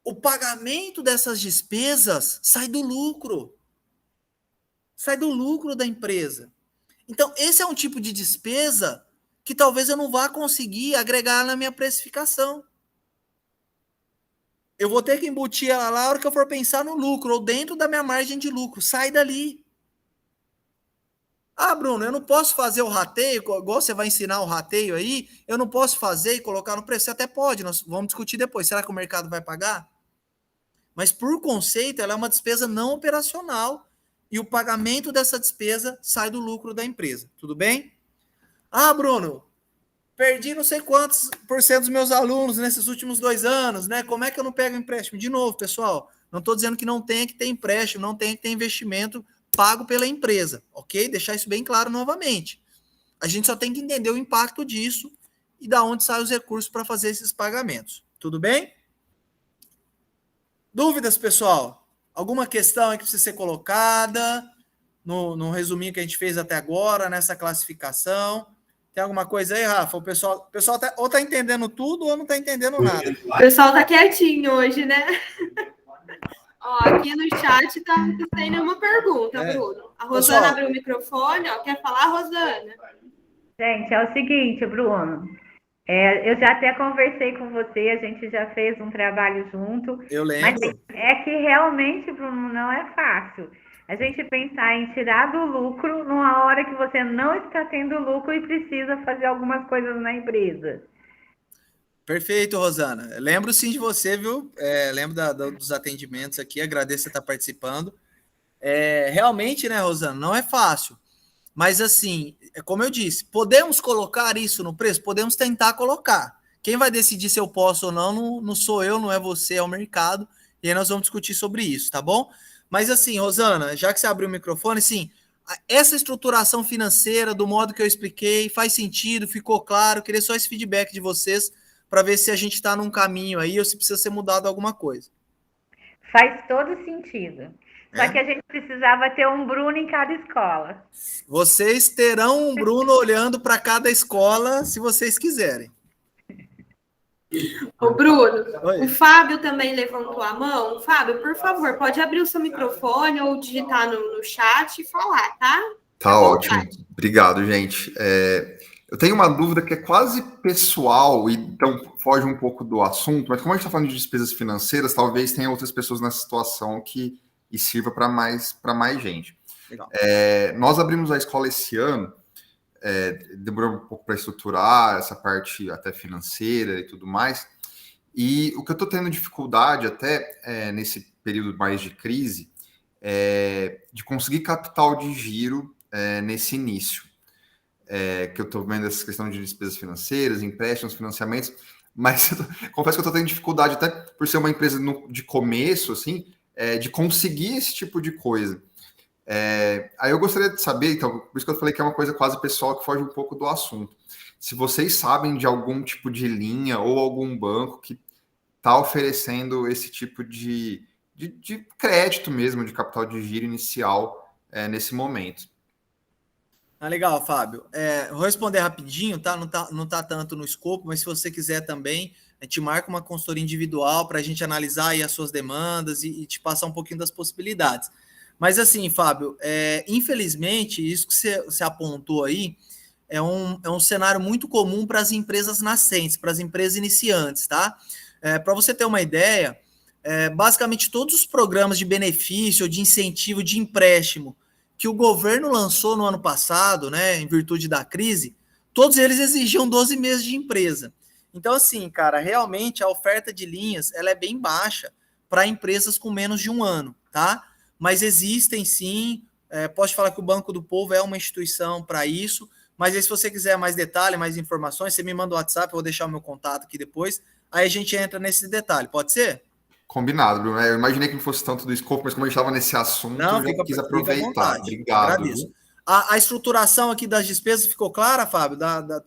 O pagamento dessas despesas sai do lucro. Sai do lucro da empresa. Então, esse é um tipo de despesa que talvez eu não vá conseguir agregar na minha precificação. Eu vou ter que embutir ela lá na hora que eu for pensar no lucro, ou dentro da minha margem de lucro. Sai dali. Ah, Bruno, eu não posso fazer o rateio, igual você vai ensinar o rateio aí, eu não posso fazer e colocar no preço. Você até pode, nós vamos discutir depois. Será que o mercado vai pagar? Mas, por conceito, ela é uma despesa não operacional e o pagamento dessa despesa sai do lucro da empresa. Tudo bem? Ah, Bruno, perdi não sei quantos por cento dos meus alunos nesses últimos 2 anos, né? Como é que eu não pego empréstimo? De novo, pessoal, não estou dizendo que não tem que ter empréstimo, não tem que ter investimento pago pela empresa, ok? Deixar isso bem claro novamente. A gente só tem que entender o impacto disso e da onde saem os recursos para fazer esses pagamentos. Tudo bem? Dúvidas, pessoal? Alguma questão aí que precisa ser colocada no resuminho que a gente fez até agora, nessa classificação? Tem alguma coisa aí, Rafa? O pessoal tá, ou está entendendo tudo ou não está entendendo nada. O pessoal está quietinho hoje, né? Ó, aqui no chat tá sem nenhuma pergunta, Bruno. A Rosana Pessoal, abriu o microfone, ó. Quer falar, Rosana? Gente, é o seguinte, Bruno. Eu já até conversei com você, a gente já fez um trabalho junto. Eu lembro. Mas é que realmente, Bruno, não é fácil. A gente pensar em tirar do lucro numa hora que você não está tendo lucro e precisa fazer algumas coisas na empresa. Perfeito, Rosana. Lembro sim de você, viu? Lembro dos atendimentos aqui, agradeço você estar participando. Realmente, né, Rosana, não é fácil. Mas, assim, como eu disse, podemos colocar isso no preço? Podemos tentar colocar. Quem vai decidir se eu posso ou não, não sou eu, não é você, é o mercado. E aí nós vamos discutir sobre isso, tá bom? Mas, assim, Rosana, já que você abriu o microfone, sim, essa estruturação financeira, do modo que eu expliquei, faz sentido, ficou claro? Queria só esse feedback de vocês para ver se a gente está num caminho aí ou se precisa ser mudado alguma coisa. Faz todo sentido. Só que a gente precisava ter um Bruno em cada escola. Vocês terão um Bruno olhando para cada escola, se vocês quiserem. Ô, Bruno, Oi. o Fábio também levantou a mão. Fábio, por favor, pode abrir o seu microfone ou digitar no chat e falar, tá? Tá ótimo. Obrigado, gente. Eu tenho uma dúvida que é quase pessoal, e então foge um pouco do assunto, mas como a gente está falando de despesas financeiras, talvez tenha outras pessoas nessa situação que sirva para mais gente. Legal. Nós abrimos a escola esse ano, demorou um pouco para estruturar essa parte até financeira e tudo mais, e o que eu estou tendo dificuldade até nesse período mais de crise é de conseguir capital de giro nesse início. Que eu estou vendo essa questão de despesas financeiras, empréstimos, financiamentos, mas confesso que eu estou tendo dificuldade, até por ser uma empresa de começo, assim, de conseguir esse tipo de coisa. Aí eu gostaria de saber, então, por isso que eu falei que é uma coisa quase pessoal que foge um pouco do assunto. Se vocês sabem de algum tipo de linha ou algum banco que está oferecendo esse tipo de crédito mesmo, de capital de giro inicial nesse momento. Legal, Fábio. Vou responder rapidinho, tá? Não tá tanto no escopo, mas se você quiser também, a gente marca uma consultoria individual para a gente analisar aí as suas demandas e te passar um pouquinho das possibilidades. Mas assim, Fábio, infelizmente, isso que você apontou aí é um cenário muito comum para as empresas nascentes, para as empresas iniciantes, tá? Para você ter uma ideia, basicamente todos os programas de benefício ou de incentivo de empréstimo que o governo lançou no ano passado, né, em virtude da crise, todos eles exigiam 12 meses de empresa. Então, assim, cara, realmente a oferta de linhas ela é bem baixa para empresas com menos de um ano, tá? Mas existem sim, posso falar que o Banco do Povo é uma instituição para isso, mas aí, se você quiser mais detalhe, mais informações, você me manda o WhatsApp, eu vou deixar o meu contato aqui depois, aí a gente entra nesse detalhe, pode ser? Combinado, Bruno. Eu imaginei que não fosse tanto do escopo, mas como a gente estava nesse assunto, Não, eu já quis aproveitar. Obrigado. Agradeço. A estruturação aqui das despesas ficou clara, Fábio?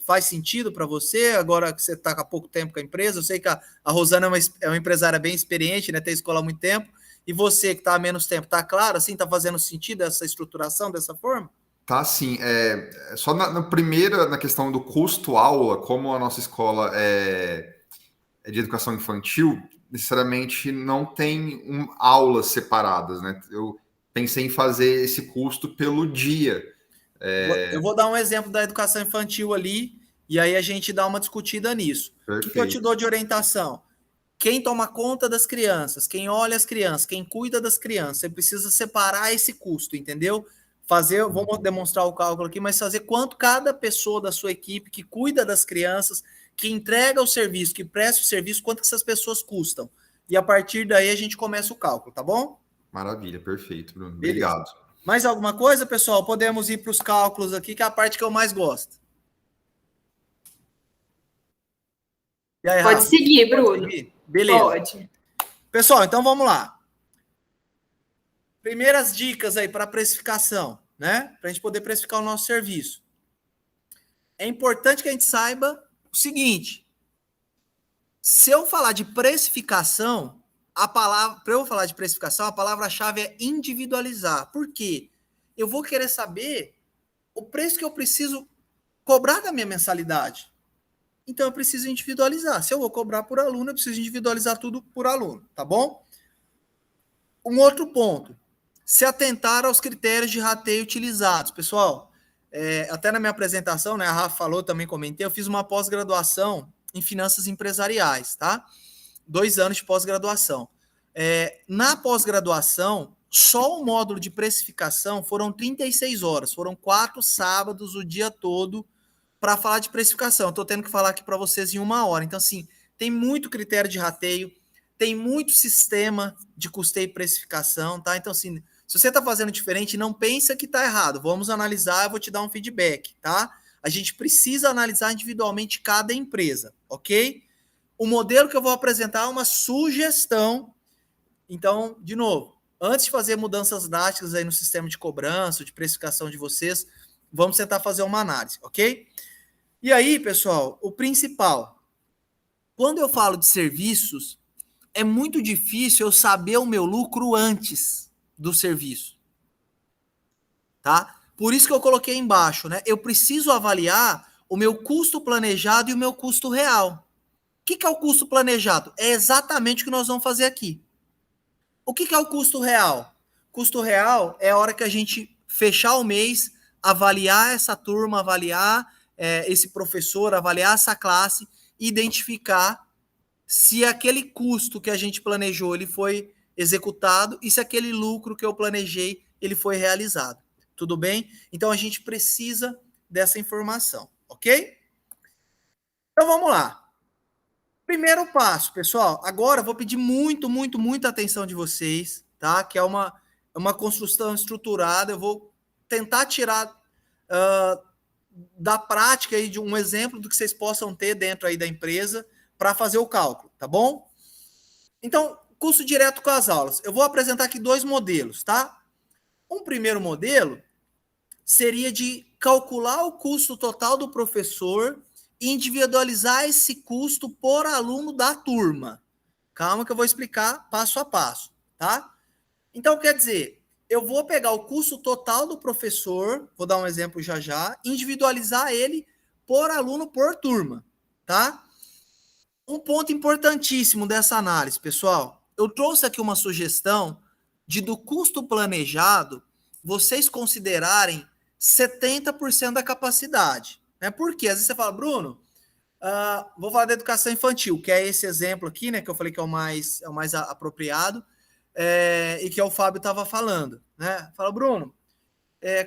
Faz sentido para você, agora que você está há pouco tempo com a empresa? Eu sei que a Rosana é uma empresária bem experiente, né? Tem escola há muito tempo. E você que está há menos tempo, está claro? Assim, está fazendo sentido essa estruturação dessa forma? Tá, sim. Só na primeira, na questão do custo-aula, como a nossa escola é de educação infantil, necessariamente não tem aulas separadas, né? Eu pensei em fazer esse custo pelo dia. Eu vou dar um exemplo da educação infantil ali, e aí a gente dá uma discutida nisso. Perfeito. O que eu te dou de orientação? Quem toma conta das crianças, quem olha as crianças, quem cuida das crianças, você precisa separar esse custo, entendeu? Vamos demonstrar o cálculo aqui, mas fazer quanto cada pessoa da sua equipe que cuida das crianças, que entrega o serviço, que presta o serviço, quanto que essas pessoas custam. E a partir daí a gente começa o cálculo, tá bom? Maravilha, perfeito, Bruno. Beleza. Obrigado. Mais alguma coisa, pessoal? Podemos ir para os cálculos aqui, que é a parte que eu mais gosto. E aí, Pode Rafa? seguir, Bruno. Pode seguir? Beleza. Pode. Pessoal, então vamos lá. Primeiras dicas aí para precificação, né? Para a gente poder precificar o nosso serviço. É importante que a gente saiba o seguinte: se eu falar de precificação, para eu falar de precificação, a palavra-chave é individualizar. Por quê? Eu vou querer saber o preço que eu preciso cobrar da minha mensalidade. Então, eu preciso individualizar. Se eu vou cobrar por aluno, eu preciso individualizar tudo por aluno, tá bom? Um outro ponto. Se atentar aos critérios de rateio utilizados. Pessoal, até na minha apresentação, né, a Rafa falou, também comentei, eu fiz uma pós-graduação em finanças empresariais, tá? 2 anos de pós-graduação. Na pós-graduação, só o módulo de precificação foram 36 horas, foram 4 sábados o dia todo para falar de precificação. Estou tendo que falar aqui para vocês em 1 hora. Então, assim, tem muito critério de rateio, tem muito sistema de custeio e precificação, tá? Então, assim, se você está fazendo diferente, não pensa que está errado. Vamos analisar, eu vou te dar um feedback, tá? A gente precisa analisar individualmente cada empresa, ok? O modelo que eu vou apresentar é uma sugestão. Então, de novo, antes de fazer mudanças drásticas aí no sistema de cobrança, de precificação de vocês, vamos tentar fazer uma análise, ok? E aí, pessoal, o principal, quando eu falo de serviços, é muito difícil eu saber o meu lucro antes do serviço. Tá? Por isso que eu coloquei embaixo, né? Eu preciso avaliar o meu custo planejado e o meu custo real. O que é o custo planejado? É exatamente o que nós vamos fazer aqui. O que é o custo real? Custo real é a hora que a gente fechar o mês, avaliar essa turma, avaliar esse professor, avaliar essa classe, identificar se aquele custo que a gente planejou ele foi executado e se aquele lucro que eu planejei ele foi realizado. Tudo bem? Então a gente precisa dessa informação, ok? Então vamos lá. Primeiro passo, pessoal. Agora eu vou pedir muita atenção de vocês, tá? Que é uma construção estruturada. Eu vou tentar tirar da prática aí de um exemplo do que vocês possam ter dentro aí da empresa para fazer o cálculo, tá bom? Então, custo direto com as aulas. Eu vou apresentar aqui 2 modelos, tá? Um primeiro modelo seria de calcular o custo total do professor e individualizar esse custo por aluno da turma. Calma que eu vou explicar passo a passo, tá? Então, quer dizer, eu vou pegar o custo total do professor, vou dar um exemplo já, individualizar ele por aluno por turma, tá? Um ponto importantíssimo dessa análise, pessoal, eu trouxe aqui uma sugestão de do custo planejado vocês considerarem 70% da capacidade. Né? Por quê? Às vezes você fala, Bruno, vou falar da educação infantil, que é esse exemplo aqui, né, que eu falei que é o mais apropriado, e que o Fábio estava falando. Né? Fala, Bruno,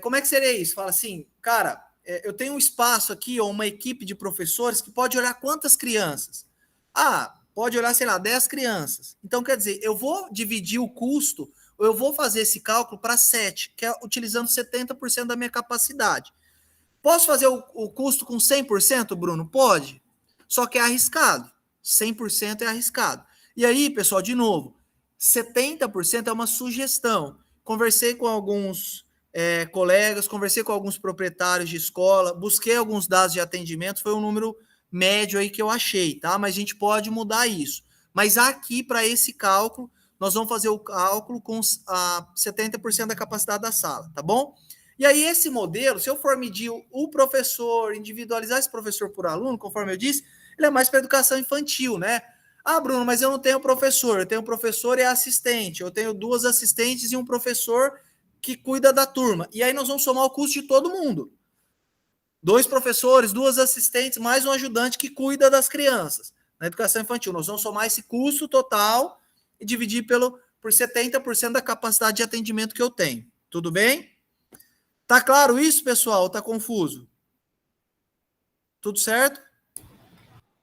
como é que seria isso? Fala assim, cara, eu tenho um espaço aqui, ou uma equipe de professores que pode olhar quantas crianças? Pode olhar, sei lá, 10 crianças. Então, quer dizer, eu vou dividir o custo, ou eu vou fazer esse cálculo para 7, que é utilizando 70% da minha capacidade. Posso fazer o custo com 100%, Bruno? Pode. Só que é arriscado. 100% é arriscado. E aí, pessoal, de novo, 70% é uma sugestão. Conversei com alguns colegas, conversei com alguns proprietários de escola, busquei alguns dados de atendimento, foi um número médio aí que eu achei, tá? Mas a gente pode mudar isso. Mas aqui, para esse cálculo, nós vamos fazer o cálculo com 70% da capacidade da sala, tá bom? E aí, esse modelo, se eu for medir o professor, individualizar esse professor por aluno, conforme eu disse, ele é mais para educação infantil, né? Bruno, mas eu não tenho professor, eu tenho professor e assistente, eu tenho 2 assistentes e um professor que cuida da turma. E aí nós vamos somar o custo de todo mundo. 2 professores, 2 assistentes, mais um ajudante que cuida das crianças. Na educação infantil, nós vamos somar esse custo total e dividir por 70% da capacidade de atendimento que eu tenho. Tudo bem? Tá claro isso, pessoal? Ou tá confuso? Tudo certo?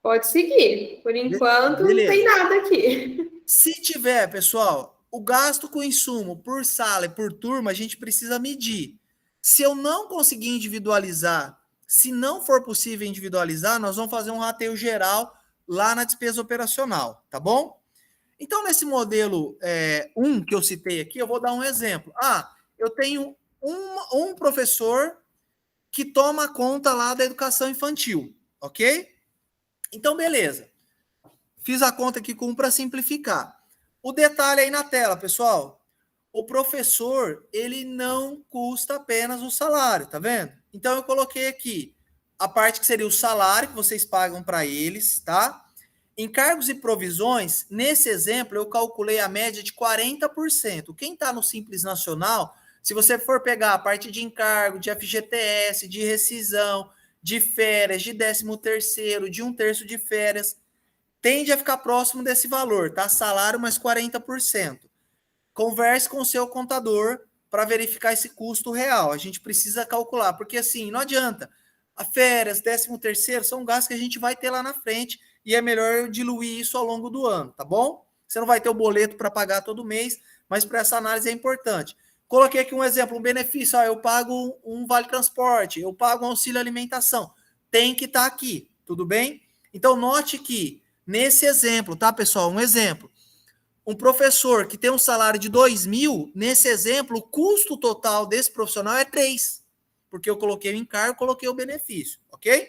Pode seguir. Por enquanto, beleza. Não tem nada aqui. Se tiver, pessoal, o gasto com insumo por sala e por turma, a gente precisa medir. Se eu não conseguir individualizar, se não for possível individualizar, nós vamos fazer um rateio geral lá na despesa operacional, tá bom? Então, nesse modelo 1 que eu citei aqui, eu vou dar um exemplo. Eu tenho um professor que toma conta lá da educação infantil, ok? Então, beleza. Fiz a conta aqui com 1 para simplificar. O detalhe aí na tela, pessoal. O professor, ele não custa apenas o salário, tá vendo? Então, eu coloquei aqui a parte que seria o salário que vocês pagam para eles, tá? Encargos e provisões, nesse exemplo, eu calculei a média de 40%. Quem está no Simples Nacional, se você for pegar a parte de encargo, de FGTS, de rescisão, de férias, de 13º, de 1/3 de férias, tende a ficar próximo desse valor, tá? Salário mais 40%. Converse com o seu contador para verificar esse custo real. A gente precisa calcular, porque assim, não adianta. A férias, 13º, são gastos que a gente vai ter lá na frente e é melhor eu diluir isso ao longo do ano, tá bom? Você não vai ter o boleto para pagar todo mês, mas para essa análise é importante. Coloquei aqui um exemplo, um benefício. Eu pago um vale transporte, eu pago um auxílio alimentação. Tem que estar aqui, tudo bem? Então, note que, nesse exemplo, tá, pessoal? Um exemplo. Um professor que tem um salário de 2.000, nesse exemplo, o custo total desse profissional é 3. Porque eu coloquei o encargo, coloquei o benefício, ok?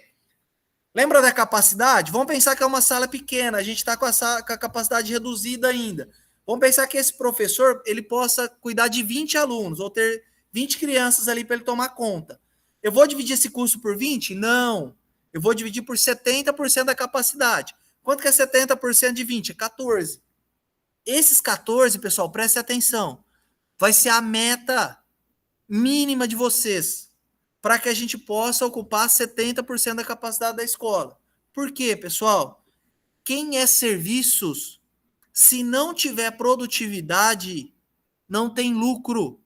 Lembra da capacidade? Vamos pensar que é uma sala pequena, a gente está com a capacidade reduzida ainda. Vamos pensar que esse professor ele possa cuidar de 20 alunos ou ter 20 crianças ali para ele tomar conta. Eu vou dividir esse curso por 20? Não. Eu vou dividir por 70% da capacidade. Quanto que é 70% de 20? É 14. Esses 14, pessoal, prestem atenção. Vai ser a meta mínima de vocês para que a gente possa ocupar 70% da capacidade da escola. Por quê, pessoal? Quem é serviços, se não tiver produtividade, não tem lucro.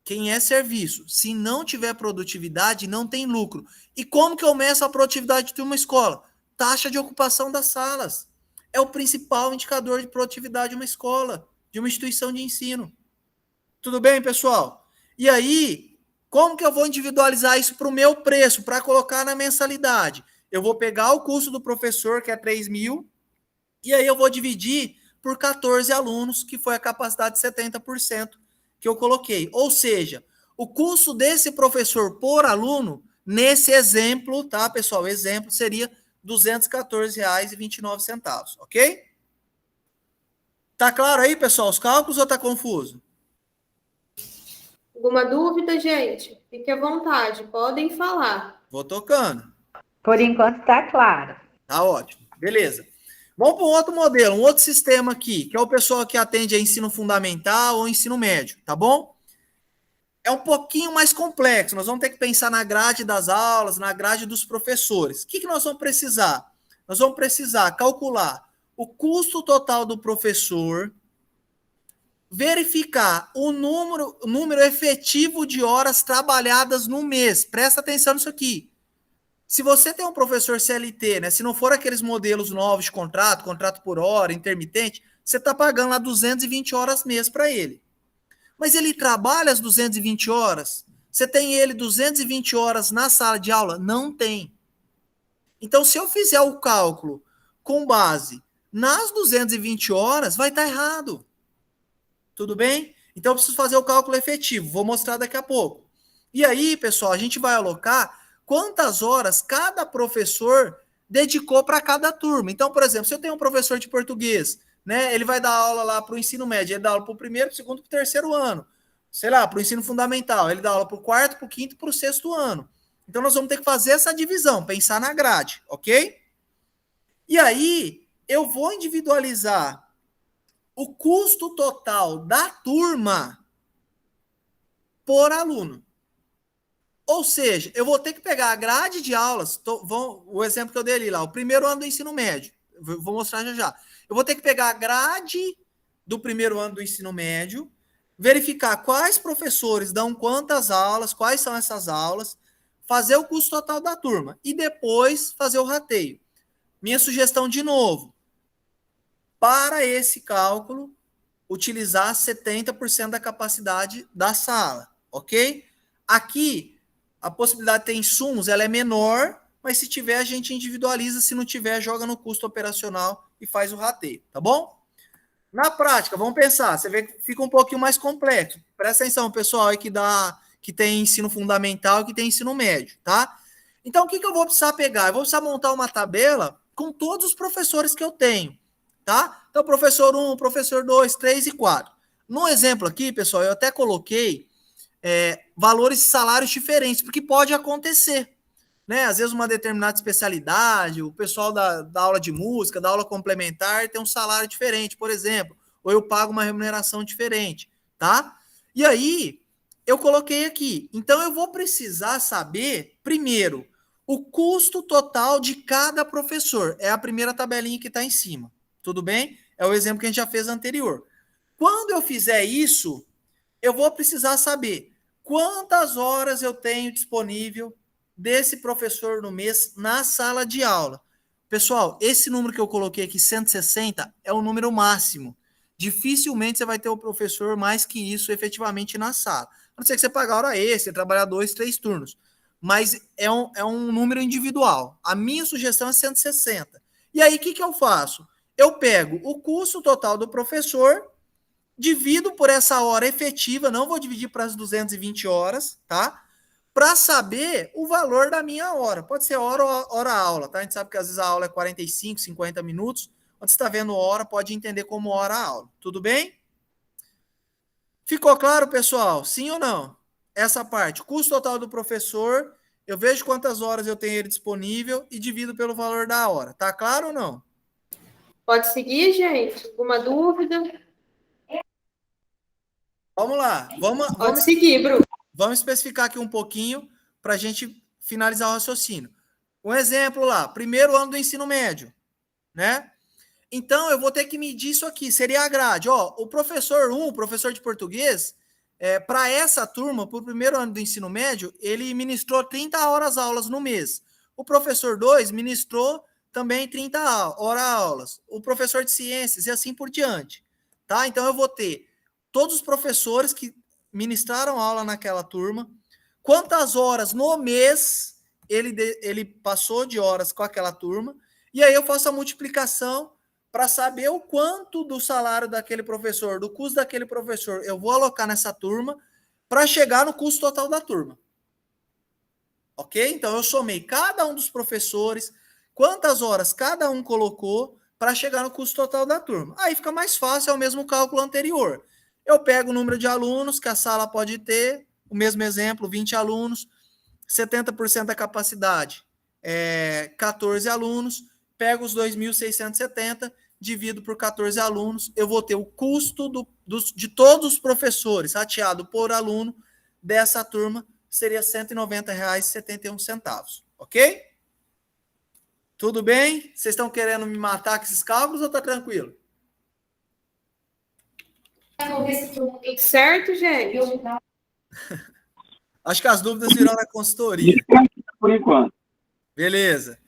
Quem é serviço, se não tiver produtividade, não tem lucro. E como que eu meço a produtividade de uma escola? Taxa de ocupação das salas. É o principal indicador de produtividade de uma escola, de uma instituição de ensino. Tudo bem, pessoal? E aí, como que eu vou individualizar isso para o meu preço, para colocar na mensalidade? Eu vou pegar o custo do professor, que é 3 mil, e aí eu vou dividir por 14 alunos, que foi a capacidade de 70% que eu coloquei. Ou seja, o custo desse professor por aluno, nesse exemplo, tá, pessoal? O exemplo seria R$ 214,29, ok? Tá claro aí, pessoal, os cálculos ou tá confuso? Alguma dúvida, gente? Fique à vontade, podem falar. Vou tocando. Por enquanto está claro. Tá ótimo. Beleza. Vamos para um outro modelo, um outro sistema aqui, que é o pessoal que atende a ensino fundamental ou ensino médio, tá bom? É um pouquinho mais complexo. Nós vamos ter que pensar na grade das aulas, na grade dos professores. O que nós vamos precisar? Nós vamos precisar calcular o custo total do professor, verificar o número efetivo de horas trabalhadas no mês. Presta atenção nisso aqui. Se você tem um professor CLT, né, se não for aqueles modelos novos de contrato, contrato por hora, intermitente, você está pagando lá 220 horas mês para ele. Mas ele trabalha as 220 horas? Você tem ele 220 horas na sala de aula? Não tem. Então, se eu fizer o cálculo com base nas 220 horas, vai estar errado. Tudo bem? Então, eu preciso fazer o cálculo efetivo. Vou mostrar daqui a pouco. E aí, pessoal, a gente vai alocar quantas horas cada professor dedicou para cada turma. Então, por exemplo, se eu tenho um professor de português, né, ele vai dar aula lá para o ensino médio, ele dá aula para o primeiro, para o segundo, para o terceiro ano. Sei lá, para o ensino fundamental, ele dá aula para o quarto, para o quinto e para o sexto ano. Então, nós vamos ter que fazer essa divisão, pensar na grade, ok? E aí, eu vou individualizar o custo total da turma por aluno. Ou seja, eu vou ter que pegar a grade de aulas, o exemplo que eu dei ali lá, o primeiro ano do ensino médio, vou mostrar já já. Eu vou ter que pegar a grade do primeiro ano do ensino médio, verificar quais professores dão quantas aulas, quais são essas aulas, fazer o custo total da turma e depois fazer o rateio. Minha sugestão de novo, para esse cálculo, utilizar 70% da capacidade da sala, ok? Aqui, a possibilidade de ter insumos, ela é menor, mas se tiver, a gente individualiza, se não tiver, joga no custo operacional e faz o rateio, tá bom? Na prática, vamos pensar, você vê que fica um pouquinho mais complexo. Presta atenção, pessoal, aí que tem ensino fundamental e que tem ensino médio, tá? Então, o que eu vou precisar pegar? Eu vou precisar montar uma tabela com todos os professores que eu tenho, tá? Então, professor 1, professor 2, 3 e 4. No exemplo aqui, pessoal, eu até coloquei valores de salários diferentes, porque pode acontecer, né? Às vezes uma determinada especialidade, o pessoal da aula de música, da aula complementar tem um salário diferente, por exemplo, ou eu pago uma remuneração diferente, tá? E aí, eu coloquei aqui. Então, eu vou precisar saber, primeiro, o custo total de cada professor. É a primeira tabelinha que está em cima, tudo bem? É o exemplo que a gente já fez anterior. Quando eu fizer isso, eu vou precisar saber quantas horas eu tenho disponível desse professor no mês na sala de aula. Pessoal, esse número que eu coloquei aqui, 160, é o número máximo. Dificilmente você vai ter um professor mais que isso efetivamente na sala. A não ser que você pague hora extra, trabalhar 2, 3 turnos. Mas é um número individual. A minha sugestão é 160. E aí, o que eu faço? Eu pego o custo total do professor, divido por essa hora efetiva, não vou dividir para as 220 horas, tá? Para saber o valor da minha hora. Pode ser hora aula, tá? A gente sabe que às vezes a aula é 45, 50 minutos, Quando você está vendo hora, pode entender como hora a aula. Tudo bem? Ficou claro, pessoal? Sim ou não? Essa parte, o custo total do professor, eu vejo quantas horas eu tenho ele disponível e divido pelo valor da hora. Tá claro ou não? Pode seguir, gente? Alguma dúvida? Vamos lá. Pode seguir, Bruno. Vamos especificar aqui um pouquinho para a gente finalizar o raciocínio. Um exemplo lá, primeiro ano do ensino médio, né? Então, eu vou ter que medir isso aqui, seria a grade. Ó, o professor 1, professor de português, para essa turma, para o primeiro ano do ensino médio, ele ministrou 30 horas aulas no mês. O professor 2 ministrou também 30 horas aulas. O professor de ciências e assim por diante. Tá? Então, eu vou ter todos os professores que ministraram aula naquela turma, quantas horas no mês ele passou de horas com aquela turma, e aí eu faço a multiplicação para saber o quanto do salário daquele professor, do custo daquele professor, eu vou alocar nessa turma para chegar no custo total da turma. Ok? Então, eu somei cada um dos professores, quantas horas cada um colocou para chegar no custo total da turma. Aí fica mais fácil, é o mesmo cálculo anterior. Eu pego o número de alunos que a sala pode ter, o mesmo exemplo, 20 alunos, 70% da capacidade, 14 alunos, pego os 2.670, divido por 14 alunos, eu vou ter o custo de todos os professores, rateado por aluno, dessa turma, seria R$ 190,71, ok? Tudo bem? Vocês estão querendo me matar com esses cálculos ou tá tranquilo? Tudo certo, gente? Acho que as dúvidas virão na consultoria. Por enquanto. Beleza.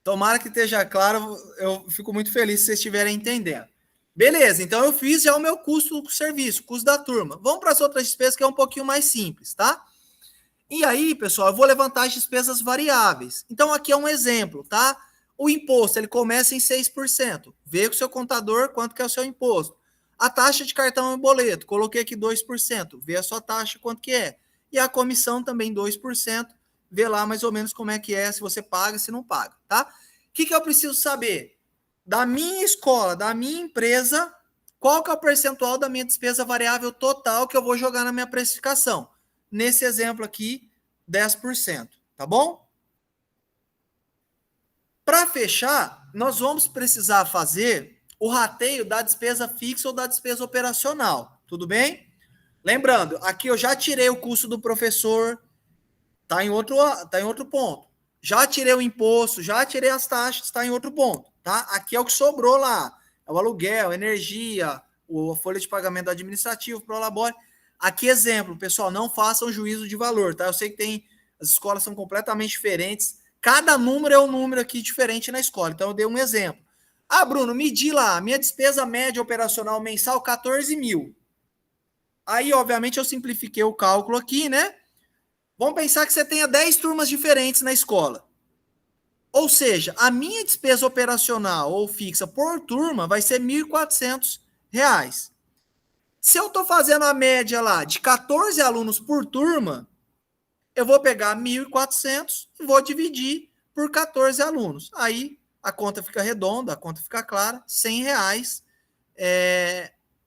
Tomara que esteja claro, eu fico muito feliz se vocês estiverem entendendo. Beleza, então eu fiz já o meu custo do serviço, custo da turma. Vamos para as outras despesas que é um pouquinho mais simples, tá? E aí, pessoal, eu vou levantar as despesas variáveis. Então aqui é um exemplo, tá? O imposto, ele começa em 6%. Vê com o seu contador quanto que é o seu imposto. A taxa de cartão e boleto, coloquei aqui 2%. Vê a sua taxa quanto que é. E a comissão também 2%. Vê lá mais ou menos como é que é, se você paga, se não paga, tá? O que eu preciso saber? Da minha escola, da minha empresa, qual que é o percentual da minha despesa variável total que eu vou jogar na minha precificação? Nesse exemplo aqui, 10%, tá bom? Para fechar, nós vamos precisar fazer o rateio da despesa fixa ou da despesa operacional, tudo bem? Lembrando, aqui eu já tirei o custo do professor, tá em outro ponto. Já tirei o imposto, já tirei as taxas, está em outro ponto, tá? Aqui é o que sobrou lá. É o aluguel, a energia, a folha de pagamento administrativo, Prolabore. Aqui, exemplo, pessoal, não façam juízo de valor, tá? Eu sei que as escolas são completamente diferentes. Cada número é um número aqui diferente na escola. Então, eu dei um exemplo. Ah, Bruno, medi lá, minha despesa média operacional mensal, 14 mil. Aí, obviamente, eu simplifiquei o cálculo aqui, né? Vamos pensar que você tenha 10 turmas diferentes na escola. Ou seja, a minha despesa operacional ou fixa por turma vai ser R$ 1.400. Se eu estou fazendo a média lá de 14 alunos por turma, eu vou pegar 1.400 e vou dividir por 14 alunos. Aí a conta fica redonda, a conta fica clara, R$ 100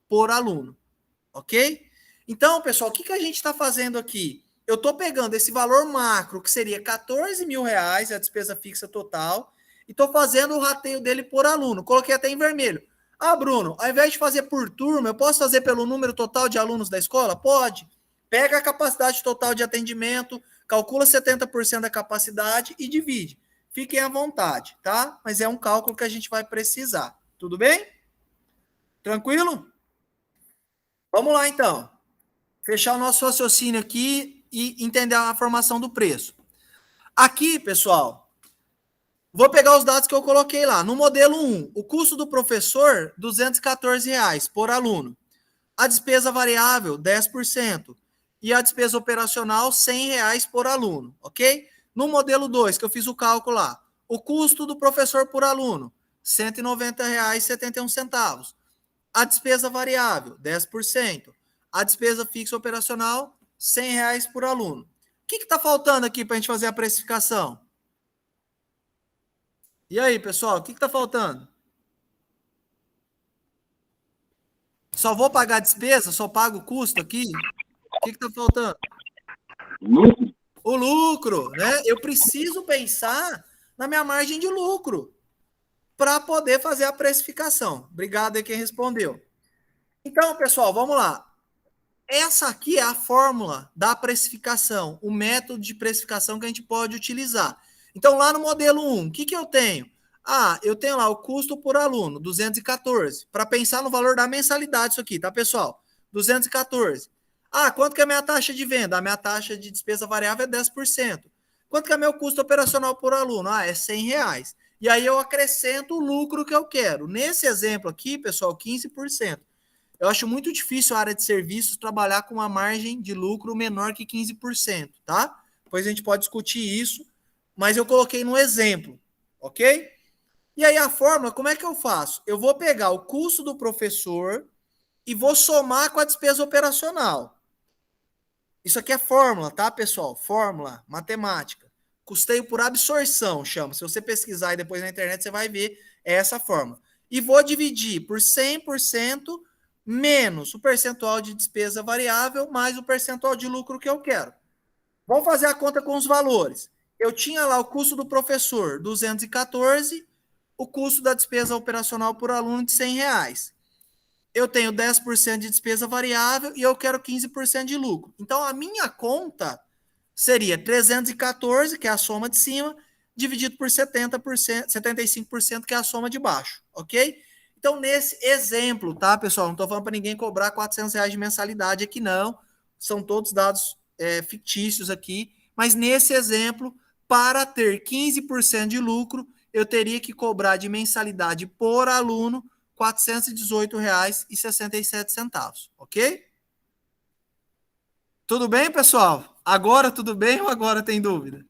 por aluno. Ok? Então, pessoal, o que a gente está fazendo aqui? Eu estou pegando esse valor macro, que seria R$14 mil, a despesa fixa total, e estou fazendo o rateio dele por aluno. Coloquei até em vermelho. Ah, Bruno, ao invés de fazer por turma, eu posso fazer pelo número total de alunos da escola? Pode. Pega a capacidade total de atendimento, calcula 70% da capacidade e divide. Fiquem à vontade, tá? Mas é um cálculo que a gente vai precisar. Tudo bem? Tranquilo? Vamos lá, então. Fechar o nosso raciocínio aqui e entender a formação do preço. Aqui, pessoal, vou pegar os dados que eu coloquei lá. No modelo 1, o custo do professor, R$ 214 por aluno. A despesa variável, 10%. E a despesa operacional, R$ 100 por aluno, ok? No modelo 2, que eu fiz o cálculo lá, o custo do professor por aluno, R$ 190,71. A despesa variável, 10%. A despesa fixa operacional, R$ 100 por aluno. O que está faltando aqui para a gente fazer a precificação? E aí, pessoal, o que está faltando? Só vou pagar a despesa? Só pago o custo aqui? O que está faltando? O lucro, né? Eu preciso pensar na minha margem de lucro para poder fazer a precificação. Obrigado aí quem respondeu. Então, pessoal, vamos lá. Essa aqui é a fórmula da precificação, o método de precificação que a gente pode utilizar. Então, lá no modelo 1, o que eu tenho? Eu tenho lá o custo por aluno, 214. Para pensar no valor da mensalidade, isso aqui, tá, pessoal? 214. Quanto que é a minha taxa de venda? A minha taxa de despesa variável é 10%. Quanto que é meu custo operacional por aluno? É R$100. E aí eu acrescento o lucro que eu quero. Nesse exemplo aqui, pessoal, 15%. Eu acho muito difícil a área de serviços trabalhar com uma margem de lucro menor que 15%, tá? Depois a gente pode discutir isso, mas eu coloquei no exemplo, ok? E aí a fórmula, como é que eu faço? Eu vou pegar o custo do professor e vou somar com a despesa operacional. Isso aqui é fórmula, tá, pessoal? Fórmula, matemática. Custeio por absorção, chama. Se você pesquisar aí depois na internet, você vai ver essa fórmula. E vou dividir por 100% menos o percentual de despesa variável mais o percentual de lucro que eu quero. Vamos fazer a conta com os valores. Eu tinha lá o custo do professor, 214, o custo da despesa operacional por aluno de R$100. Eu tenho 10% de despesa variável e eu quero 15% de lucro. Então, a minha conta seria 314, que é a soma de cima, dividido por 70%, 75%, que é a soma de baixo, ok? Então, nesse exemplo, tá, pessoal? Não estou falando para ninguém cobrar R$400 de mensalidade aqui, não. São todos dados fictícios aqui. Mas nesse exemplo, para ter 15% de lucro, eu teria que cobrar de mensalidade por aluno R$418,67, ok? Tudo bem, pessoal? Agora tudo bem ou agora tem dúvida?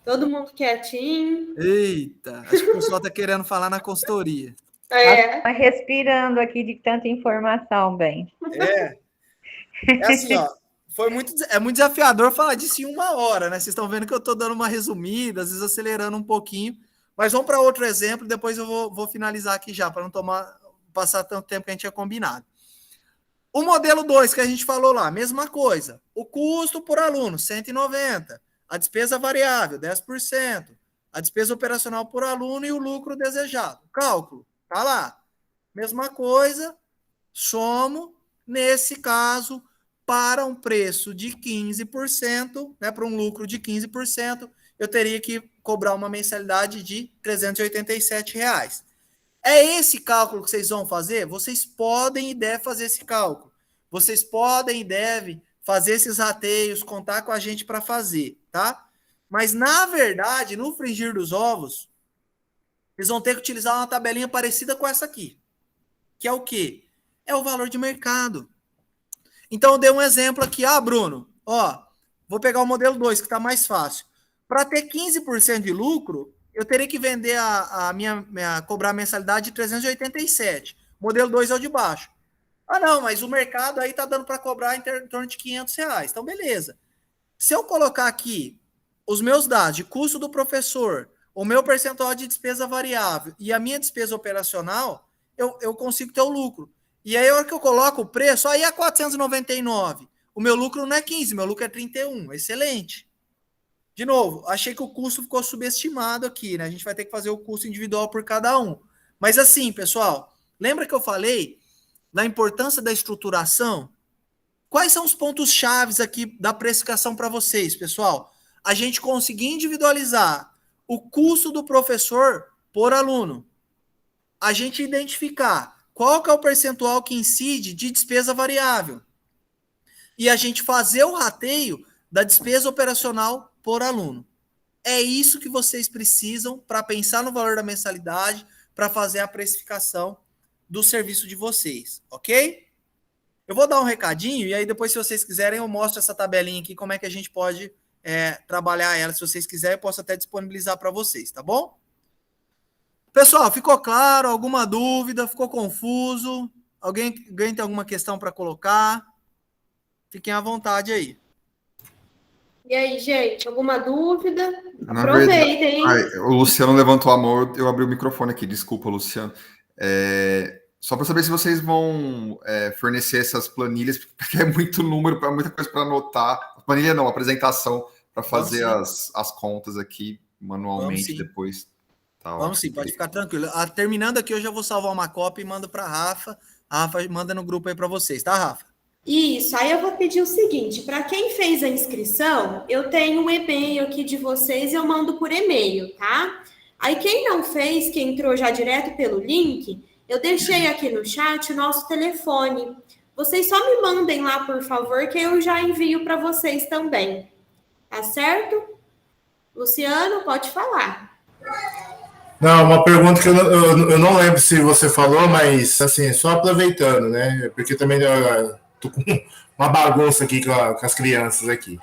Todo mundo quietinho. Eita, acho que o pessoal está querendo falar na consultoria. Tá respirando aqui de tanta informação, bem. É assim, ó. É muito desafiador falar disso em 1 hora, né? Vocês estão vendo que eu estou dando uma resumida, às vezes acelerando um pouquinho. Mas vamos para outro exemplo, depois eu vou finalizar aqui já, para não passar tanto tempo que a gente tinha combinado. O modelo 2 que a gente falou lá, mesma coisa. O custo por aluno, 190. A despesa variável, 10%. A despesa operacional por aluno e o lucro desejado. Cálculo, tá lá. Mesma coisa, somo, nesse caso, para um preço de 15%, né, para um lucro de 15%, eu teria que cobrar uma mensalidade de R$387. É esse cálculo que vocês vão fazer? Vocês podem e devem fazer esse cálculo. Vocês podem e devem fazer esses rateios, contar com a gente para fazer, tá? Mas, na verdade, no frigir dos ovos, vocês vão ter que utilizar uma tabelinha parecida com essa aqui. Que é o quê? É o valor de mercado. Então, eu dei um exemplo aqui. Bruno, vou pegar o modelo 2, que está mais fácil. Para ter 15% de lucro, eu teria que vender cobrar a mensalidade de 387. Modelo 2 é o de baixo. Não, mas o mercado aí está dando para cobrar em torno de R$500. Então, beleza. Se eu colocar aqui os meus dados de custo do professor, o meu percentual de despesa variável e a minha despesa operacional, eu consigo ter o lucro. E aí, a hora que eu coloco o preço, aí é 499. O meu lucro não é 15, meu lucro é 31. Excelente. De novo, achei que o custo ficou subestimado aqui, né? A gente vai ter que fazer o custo individual por cada um. Mas assim, pessoal, lembra que eu falei da importância da estruturação? Quais são os pontos chaves aqui da precificação para vocês, pessoal? A gente conseguir individualizar o custo do professor por aluno. A gente identificar qual que é o percentual que incide de despesa variável. E a gente fazer o rateio da despesa operacional por aluno. É isso que vocês precisam para pensar no valor da mensalidade, para fazer a precificação do serviço de vocês, ok? Eu vou dar um recadinho e aí depois, se vocês quiserem, eu mostro essa tabelinha aqui, como é que a gente pode trabalhar ela. Se vocês quiserem, eu posso até disponibilizar para vocês, tá bom? Pessoal, ficou claro? Alguma dúvida? Ficou confuso? Alguém tem alguma questão para colocar? Fiquem à vontade aí. E aí, gente, alguma dúvida? Na Aproveitem, hein? o Luciano levantou a mão, eu abri o microfone aqui, desculpa, Luciano. Só para saber se vocês vão fornecer essas planilhas, porque é muito número, é muita coisa para anotar. Planilha não, apresentação para fazer as contas aqui manualmente depois. Tá, vamos sim, pode ficar tranquilo. Terminando aqui, eu já vou salvar uma cópia e mando para a Rafa. A Rafa manda no grupo aí para vocês, tá, Rafa? Isso, aí eu vou pedir o seguinte, para quem fez a inscrição, eu tenho um e-mail aqui de vocês e eu mando por e-mail, tá? Aí quem não fez, que entrou já direto pelo link, eu deixei aqui no chat o nosso telefone. Vocês só me mandem lá, por favor, que eu já envio para vocês também. Tá certo? Luciano, pode falar. Não, uma pergunta que eu não lembro se você falou, mas assim, só aproveitando, né? Porque também tô com uma bagunça aqui com as crianças aqui.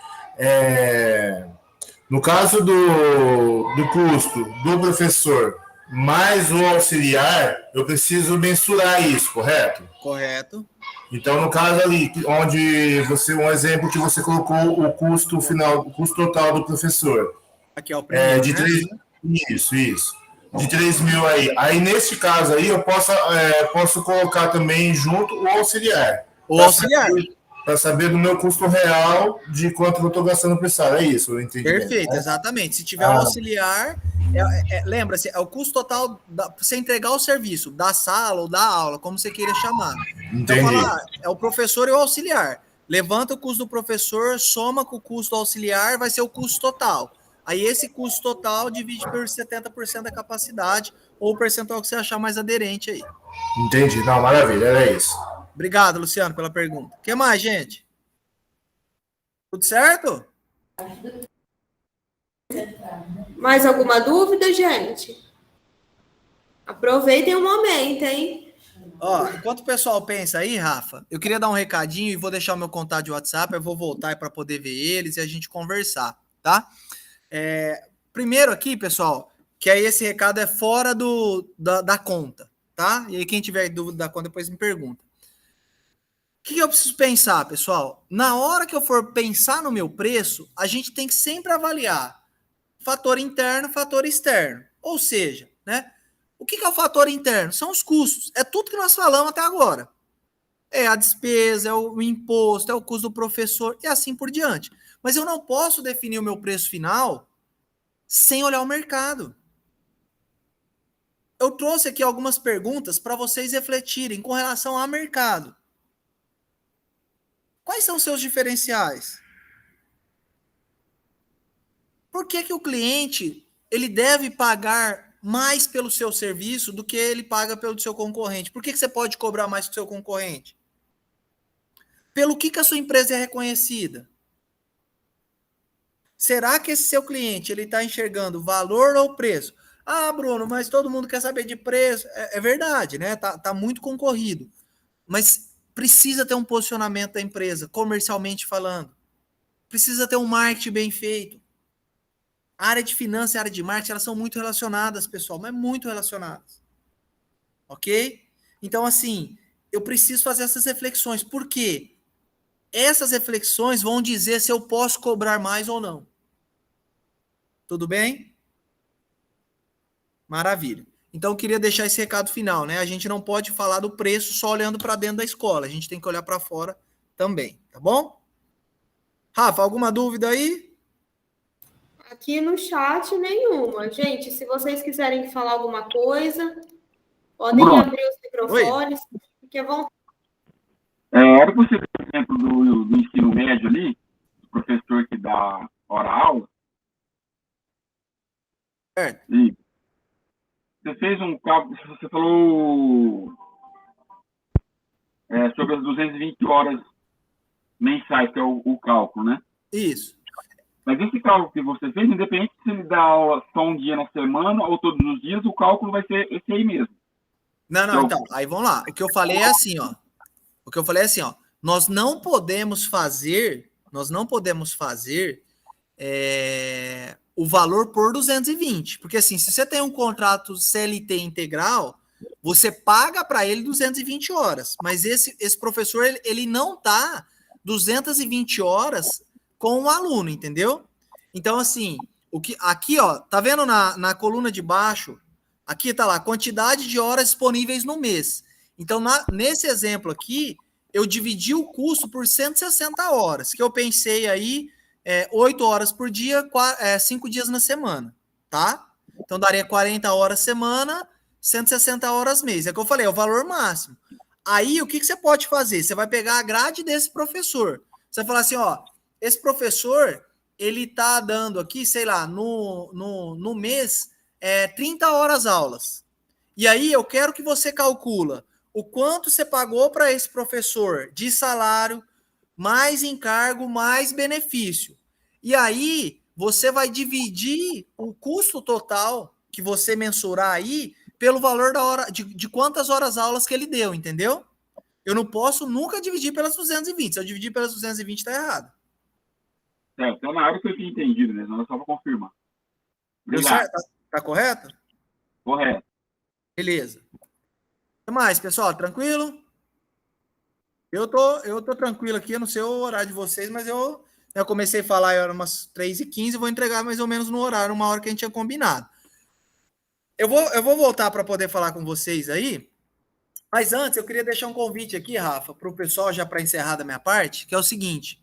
No caso do custo do professor mais o auxiliar, eu preciso mensurar isso, correto? Correto. Então, no caso ali, onde um exemplo que você colocou o custo final, o custo total do professor. Aqui é o primeiro, de 3, Isso. De 3 mil aí. Aí, nesse caso aí, eu posso colocar também junto o auxiliar. O auxiliar. Para saber do meu custo real de quanto eu estou gastando por sala. É isso, eu entendi. Perfeito, exatamente. Se tiver um auxiliar, lembra-se, é o custo total para você entregar o serviço da sala ou da aula, como você queira chamar. Entendi. Então, é o professor e o auxiliar. Levanta o custo do professor, soma com o custo do auxiliar, vai ser o custo total. Aí esse custo total divide por 70% da capacidade ou o percentual que você achar mais aderente aí. Entendi. Não, maravilha, era isso. Obrigado, Luciano, pela pergunta. O que mais, gente? Tudo certo? Mais alguma dúvida, gente? Aproveitem o momento, hein? Enquanto o pessoal pensa aí, Rafa, eu queria dar um recadinho e vou deixar o meu contato de WhatsApp, eu vou voltar para poder ver eles e a gente conversar, tá? Primeiro aqui, pessoal, que aí esse recado é fora da conta, tá? E aí quem tiver dúvida da conta, depois me pergunta. O que eu preciso pensar, pessoal? Na hora que eu for pensar no meu preço, a gente tem que sempre avaliar fator interno, fator externo. Ou seja, né? O que é o fator interno? São os custos. É tudo que nós falamos até agora. É a despesa, é o imposto, é o custo do professor e assim por diante. Mas eu não posso definir o meu preço final sem olhar o mercado. Eu trouxe aqui algumas perguntas para vocês refletirem com relação ao mercado. Quais são os seus diferenciais? Por que o cliente ele deve pagar mais pelo seu serviço do que ele paga pelo seu concorrente? Por que você pode cobrar mais que o seu concorrente? Pelo que a sua empresa é reconhecida? Será que esse seu cliente ele está enxergando valor ou preço? Ah, Bruno, mas todo mundo quer saber de preço. É verdade, né? Tá muito concorrido. Mas precisa ter um posicionamento da empresa, comercialmente falando. Precisa ter um marketing bem feito. A área de finanças e a área de marketing, elas são muito relacionadas, pessoal, mas muito relacionadas. Ok? Então, assim, eu preciso fazer essas reflexões. Por quê? Essas reflexões vão dizer se eu posso cobrar mais ou não. Tudo bem? Maravilha. Então, eu queria deixar esse recado final, né? A gente não pode falar do preço só olhando para dentro da escola. A gente tem que olhar para fora também, tá bom? Rafa, alguma dúvida aí? Aqui no chat, nenhuma. Gente, se vocês quiserem falar alguma coisa, podem abrir os microfones. Fique à vontade. Era possível, por exemplo, do ensino médio ali, do professor que dá hora-aula. Certo. E você fez um cálculo, você falou sobre as 220 horas mensais, que é o cálculo, né? Isso. Mas esse cálculo que você fez, independente se ele dá aula só um dia na semana ou todos os dias, o cálculo vai ser esse aí mesmo. Não, então, aí vamos lá. O que eu falei é assim, ó. Nós não podemos fazer o valor por 220. Porque assim, se você tem um contrato CLT integral, você paga para ele 220 horas. Mas esse professor, ele não tá 220 horas com o aluno, entendeu? Então, assim, aqui, ó, tá vendo na coluna de baixo? Aqui tá lá, quantidade de horas disponíveis no mês. Então, nesse exemplo aqui, eu dividi o custo por 160 horas, que eu pensei aí 8 horas por dia, 5 dias na semana, tá? Então, daria 40 horas semana, 160 horas mês. É o que eu falei, é o valor máximo. Aí, o que você pode fazer? Você vai pegar a grade desse professor. Você vai falar assim, ó, esse professor, ele tá dando aqui, sei lá, no mês, 30 horas aulas. E aí, eu quero que você calcula o quanto você pagou para esse professor de salário, mais encargo, mais benefício. E aí, você vai dividir o custo total que você mensurar aí pelo valor da hora, de quantas horas aulas que ele deu, entendeu? Eu não posso nunca dividir pelas 220. Se eu dividir pelas 220, tá errado. Então na área que eu tinha entendido, né? Não é só para confirmar. Deu Obrigado. certo? Tá correto? Correto. Beleza. O que mais, pessoal? Tranquilo? Eu tô tranquilo aqui, eu não sei o horário de vocês, mas eu comecei a falar, era umas 3h15, vou entregar mais ou menos no horário, uma hora que a gente tinha combinado. Eu vou voltar para poder falar com vocês aí, mas antes eu queria deixar um convite aqui, Rafa, para o pessoal, já para encerrar da minha parte, que é o seguinte.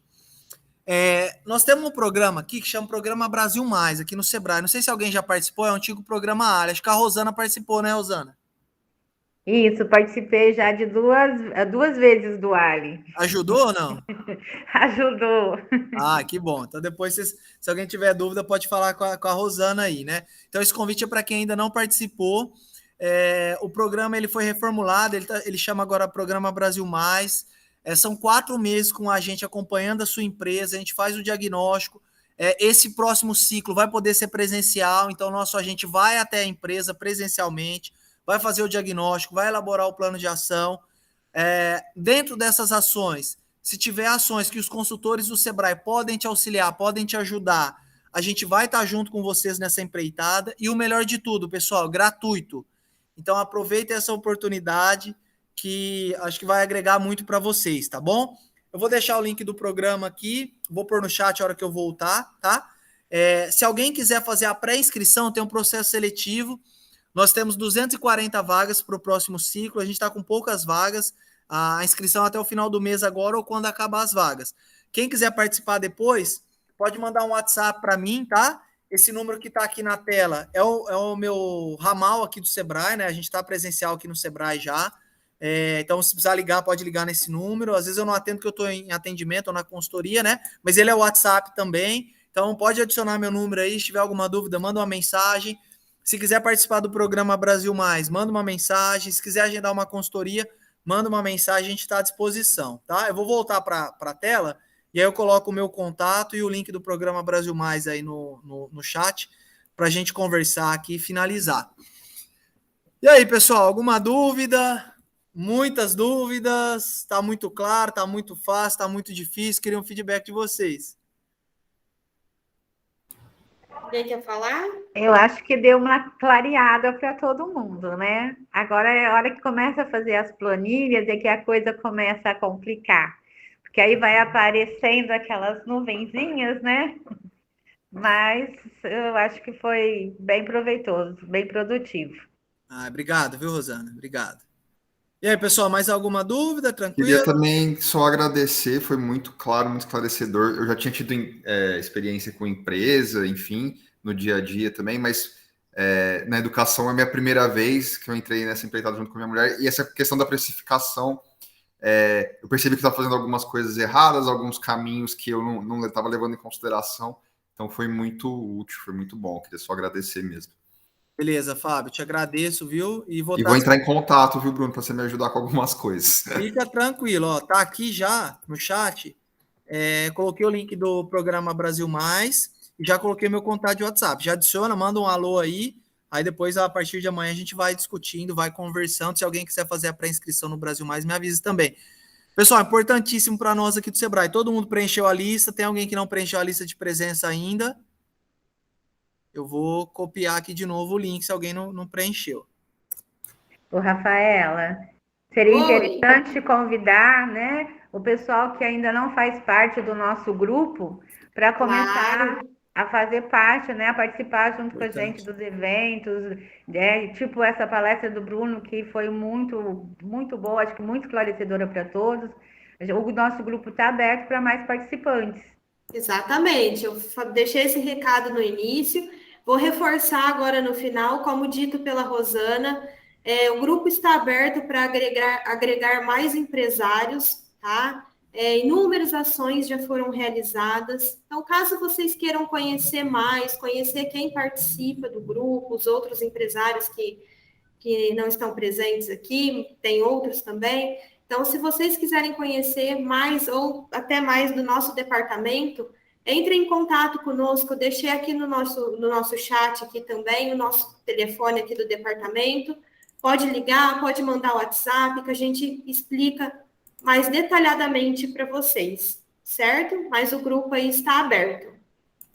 Nós temos um programa aqui que chama Programa Brasil Mais, aqui no Sebrae. Não sei se alguém já participou, é um antigo programa área. Acho que a Rosana participou, né, Rosana? Isso, participei já de duas vezes do Ali. Ajudou ou não? Ajudou. Ah, que bom. Então depois, se alguém tiver dúvida, pode falar com a Rosana aí, né? Então esse convite é para quem ainda não participou. O programa ele foi reformulado, ele chama agora Programa Brasil Mais. São 4 meses com a gente acompanhando a sua empresa, a gente faz o diagnóstico. Esse próximo ciclo vai poder ser presencial, então nosso agente vai até a empresa presencialmente, vai fazer o diagnóstico, vai elaborar o plano de ação. Dentro dessas ações, se tiver ações que os consultores do Sebrae podem te auxiliar, podem te ajudar, a gente vai estar junto com vocês nessa empreitada. E o melhor de tudo, pessoal, gratuito. Então aproveitem essa oportunidade que acho que vai agregar muito para vocês, tá bom? Eu vou deixar o link do programa aqui, vou pôr no chat a hora que eu voltar, tá? Se alguém quiser fazer a pré-inscrição, tem um processo seletivo. Nós temos 240 vagas para o próximo ciclo, a gente está com poucas vagas, a inscrição até o final do mês agora ou quando acabar as vagas. Quem quiser participar depois, pode mandar um WhatsApp para mim, tá? Esse número que está aqui na tela é o meu ramal aqui do Sebrae, né? A gente está presencial aqui no Sebrae já. Então, se precisar ligar, pode ligar nesse número. Às vezes eu não atendo porque eu estou em atendimento ou na consultoria, né? Mas ele é o WhatsApp também. Então, pode adicionar meu número aí. Se tiver alguma dúvida, manda uma mensagem. Se quiser participar do programa Brasil Mais, manda uma mensagem. Se quiser agendar uma consultoria, manda uma mensagem, a gente está à disposição, tá? Eu vou voltar para a tela e aí eu coloco o meu contato e o link do programa Brasil Mais aí no chat para a gente conversar aqui e finalizar. E aí, pessoal, alguma dúvida? Muitas dúvidas? Está muito claro, está muito fácil, está muito difícil? Queria um feedback de vocês. Alguém quer falar? Eu acho que deu uma clareada para todo mundo, né? Agora é a hora que começa a fazer as planilhas e que a coisa começa a complicar. Porque aí vai aparecendo aquelas nuvenzinhas, né? Mas eu acho que foi bem proveitoso, bem produtivo. Obrigado, viu, Rosana? Obrigado. E aí, pessoal, mais alguma dúvida? Tranquilo? Queria também só agradecer, foi muito claro, muito esclarecedor. Eu já tinha tido experiência com empresa, enfim, no dia a dia também, mas na educação é a minha primeira vez que eu entrei nessa empreitada junto com a minha mulher, e essa questão da precificação, eu percebi que estava fazendo algumas coisas erradas, alguns caminhos que eu não estava levando em consideração, então foi muito útil, foi muito bom, queria só agradecer mesmo. Beleza, Fábio, te agradeço, viu? E vou entrar em contato, viu, Bruno, para você me ajudar com algumas coisas. Fica tranquilo, ó, tá aqui já no chat, coloquei o link do programa Brasil Mais e já coloquei meu contato de WhatsApp. Já adiciona, manda um alô aí depois, a partir de amanhã, a gente vai discutindo, vai conversando. Se alguém quiser fazer a pré-inscrição no Brasil Mais, me avisa também. Pessoal, importantíssimo para nós aqui do Sebrae, todo mundo preencheu a lista, tem alguém que não preencheu a lista de presença ainda? Eu vou copiar aqui de novo o link, se alguém não preencheu. Ô, Rafaela, seria interessante convidar, né, o pessoal que ainda não faz parte do nosso grupo para começar a fazer parte, né, a participar junto com a Importante. gente dos eventos, né, tipo essa palestra do Bruno, que foi muito, muito boa, acho que muito esclarecedora para todos. O nosso grupo está aberto para mais participantes. Exatamente, eu deixei esse recado no início, vou reforçar agora no final, como dito pela Rosana, o grupo está aberto para agregar mais empresários, tá? Inúmeras ações já foram realizadas, então caso vocês queiram conhecer mais, conhecer quem participa do grupo, os outros empresários que não estão presentes aqui, tem outros também. Então, se vocês quiserem conhecer mais ou até mais do nosso departamento, entre em contato conosco, deixei aqui no nosso chat aqui também, o nosso telefone aqui do departamento. Pode ligar, pode mandar o WhatsApp, que a gente explica mais detalhadamente para vocês, certo? Mas o grupo aí está aberto,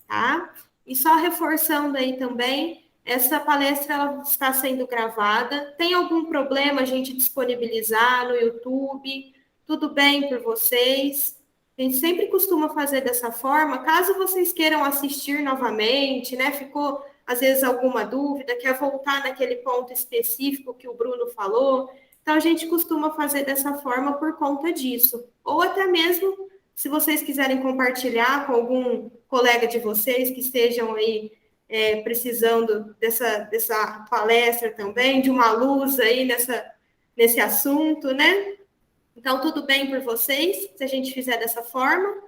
tá? E só reforçando aí também, essa palestra ela está sendo gravada. Tem algum problema a gente disponibilizar no YouTube? Tudo bem por vocês? A gente sempre costuma fazer dessa forma. Caso vocês queiram assistir novamente, né? Ficou às vezes alguma dúvida, quer voltar naquele ponto específico que o Bruno falou. Então a gente costuma fazer dessa forma por conta disso. Ou até mesmo se vocês quiserem compartilhar com algum colega de vocês que estejam aí precisando dessa palestra também, de uma luz aí nesse assunto, né? Então, tudo bem por vocês, se a gente fizer dessa forma,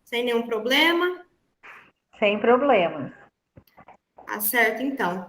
sem nenhum problema? Sem problemas. Tá certo, então.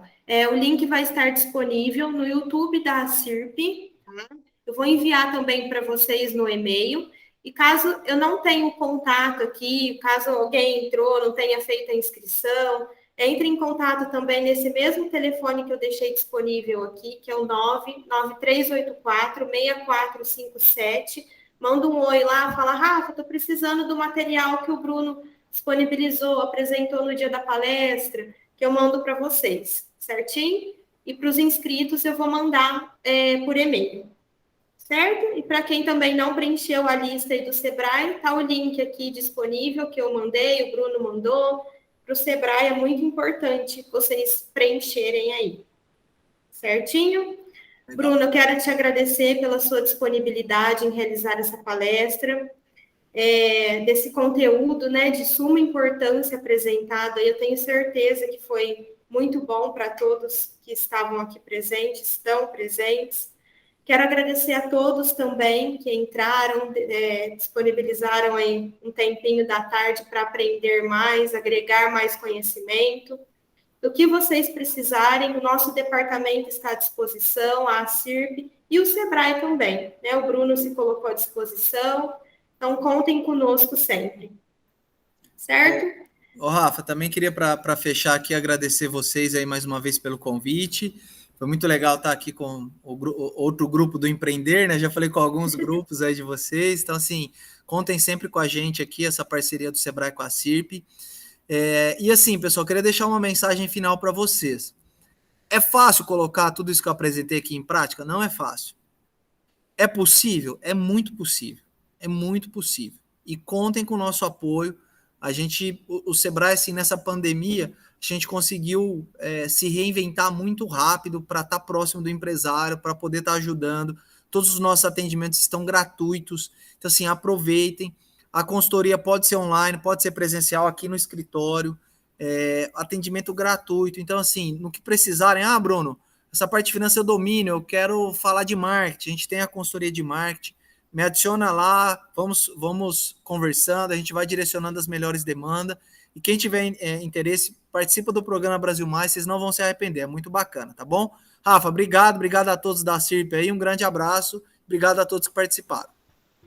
O link vai estar disponível no YouTube da CIRP, tá? Eu vou enviar também para vocês no e-mail. E caso eu não tenha o contato aqui, caso alguém entrou, não tenha feito a inscrição, entre em contato também nesse mesmo telefone que eu deixei disponível aqui, que é o 99384-6457. Manda um oi lá, fala, Rafa, estou precisando do material que o Bruno disponibilizou, apresentou no dia da palestra, que eu mando para vocês, certinho? E para os inscritos eu vou mandar por e-mail. Certo? E para quem também não preencheu a lista aí do Sebrae, tá o link aqui disponível que eu mandei, o Bruno mandou. Para o Sebrae é muito importante vocês preencherem aí. Certinho? Legal. Bruno, eu quero te agradecer pela sua disponibilidade em realizar essa palestra, desse conteúdo, né, de suma importância apresentado. Eu tenho certeza que foi muito bom para todos que estavam aqui presentes, estão presentes. Quero agradecer a todos também que entraram, disponibilizaram aí um tempinho da tarde para aprender mais, agregar mais conhecimento. Do que vocês precisarem, o nosso departamento está à disposição, a CIRP e o Sebrae também, né? O Bruno se colocou à disposição, então contem conosco sempre. Certo? Rafa, também queria, para fechar aqui, agradecer vocês aí mais uma vez pelo convite. Foi muito legal estar aqui com outro grupo do Empreender, né? Já falei com alguns grupos aí de vocês. Então, assim, contem sempre com a gente aqui, essa parceria do Sebrae com a CIRP. E assim, pessoal, queria deixar uma mensagem final para vocês. É fácil colocar tudo isso que eu apresentei aqui em prática? Não é fácil. É possível? É muito possível. É muito possível. E contem com o nosso apoio. O Sebrae, assim, nessa pandemia, a gente conseguiu se reinventar muito rápido para estar próximo do empresário, para poder estar ajudando. Todos os nossos atendimentos estão gratuitos. Então, assim, aproveitem. A consultoria pode ser online, pode ser presencial aqui no escritório. Atendimento gratuito. Então, assim, no que precisarem, Bruno, essa parte de finanças eu domino, eu quero falar de marketing. A gente tem a consultoria de marketing. Me adiciona lá, vamos conversando, a gente vai direcionando as melhores demandas. E quem tiver interesse, participa do programa Brasil Mais, vocês não vão se arrepender, é muito bacana, tá bom? Rafa, obrigado a todos da CIRP aí, um grande abraço, obrigado a todos que participaram.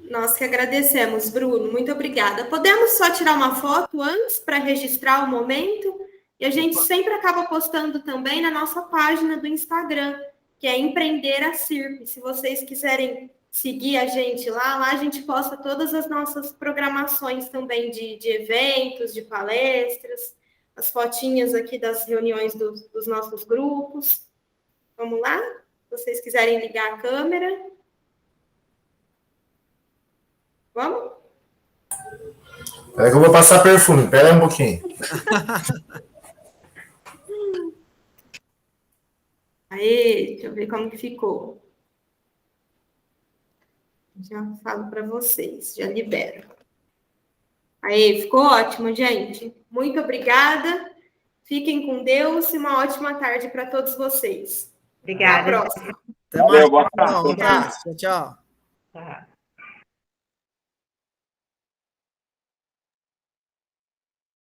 Nós que agradecemos, Bruno, muito obrigada. Podemos só tirar uma foto antes para registrar o momento? E a gente sempre acaba postando também na nossa página do Instagram, que é Empreender a CIRP. Se vocês quiserem seguir a gente lá a gente posta todas as nossas programações também de eventos, de palestras, as fotinhas aqui das reuniões dos nossos grupos. Vamos lá? Se vocês quiserem ligar a câmera. Vamos? Peraí que eu vou passar perfume, pera aí um pouquinho. Aê, deixa eu ver como que ficou. Já falo para vocês, já libero. Aê, ficou ótimo, gente. Muito obrigada. Fiquem com Deus e uma ótima tarde para todos vocês. Obrigada. Até a próxima. Até mais. Valeu, boa tarde. Um abraço. Tchau, tchau. Tá.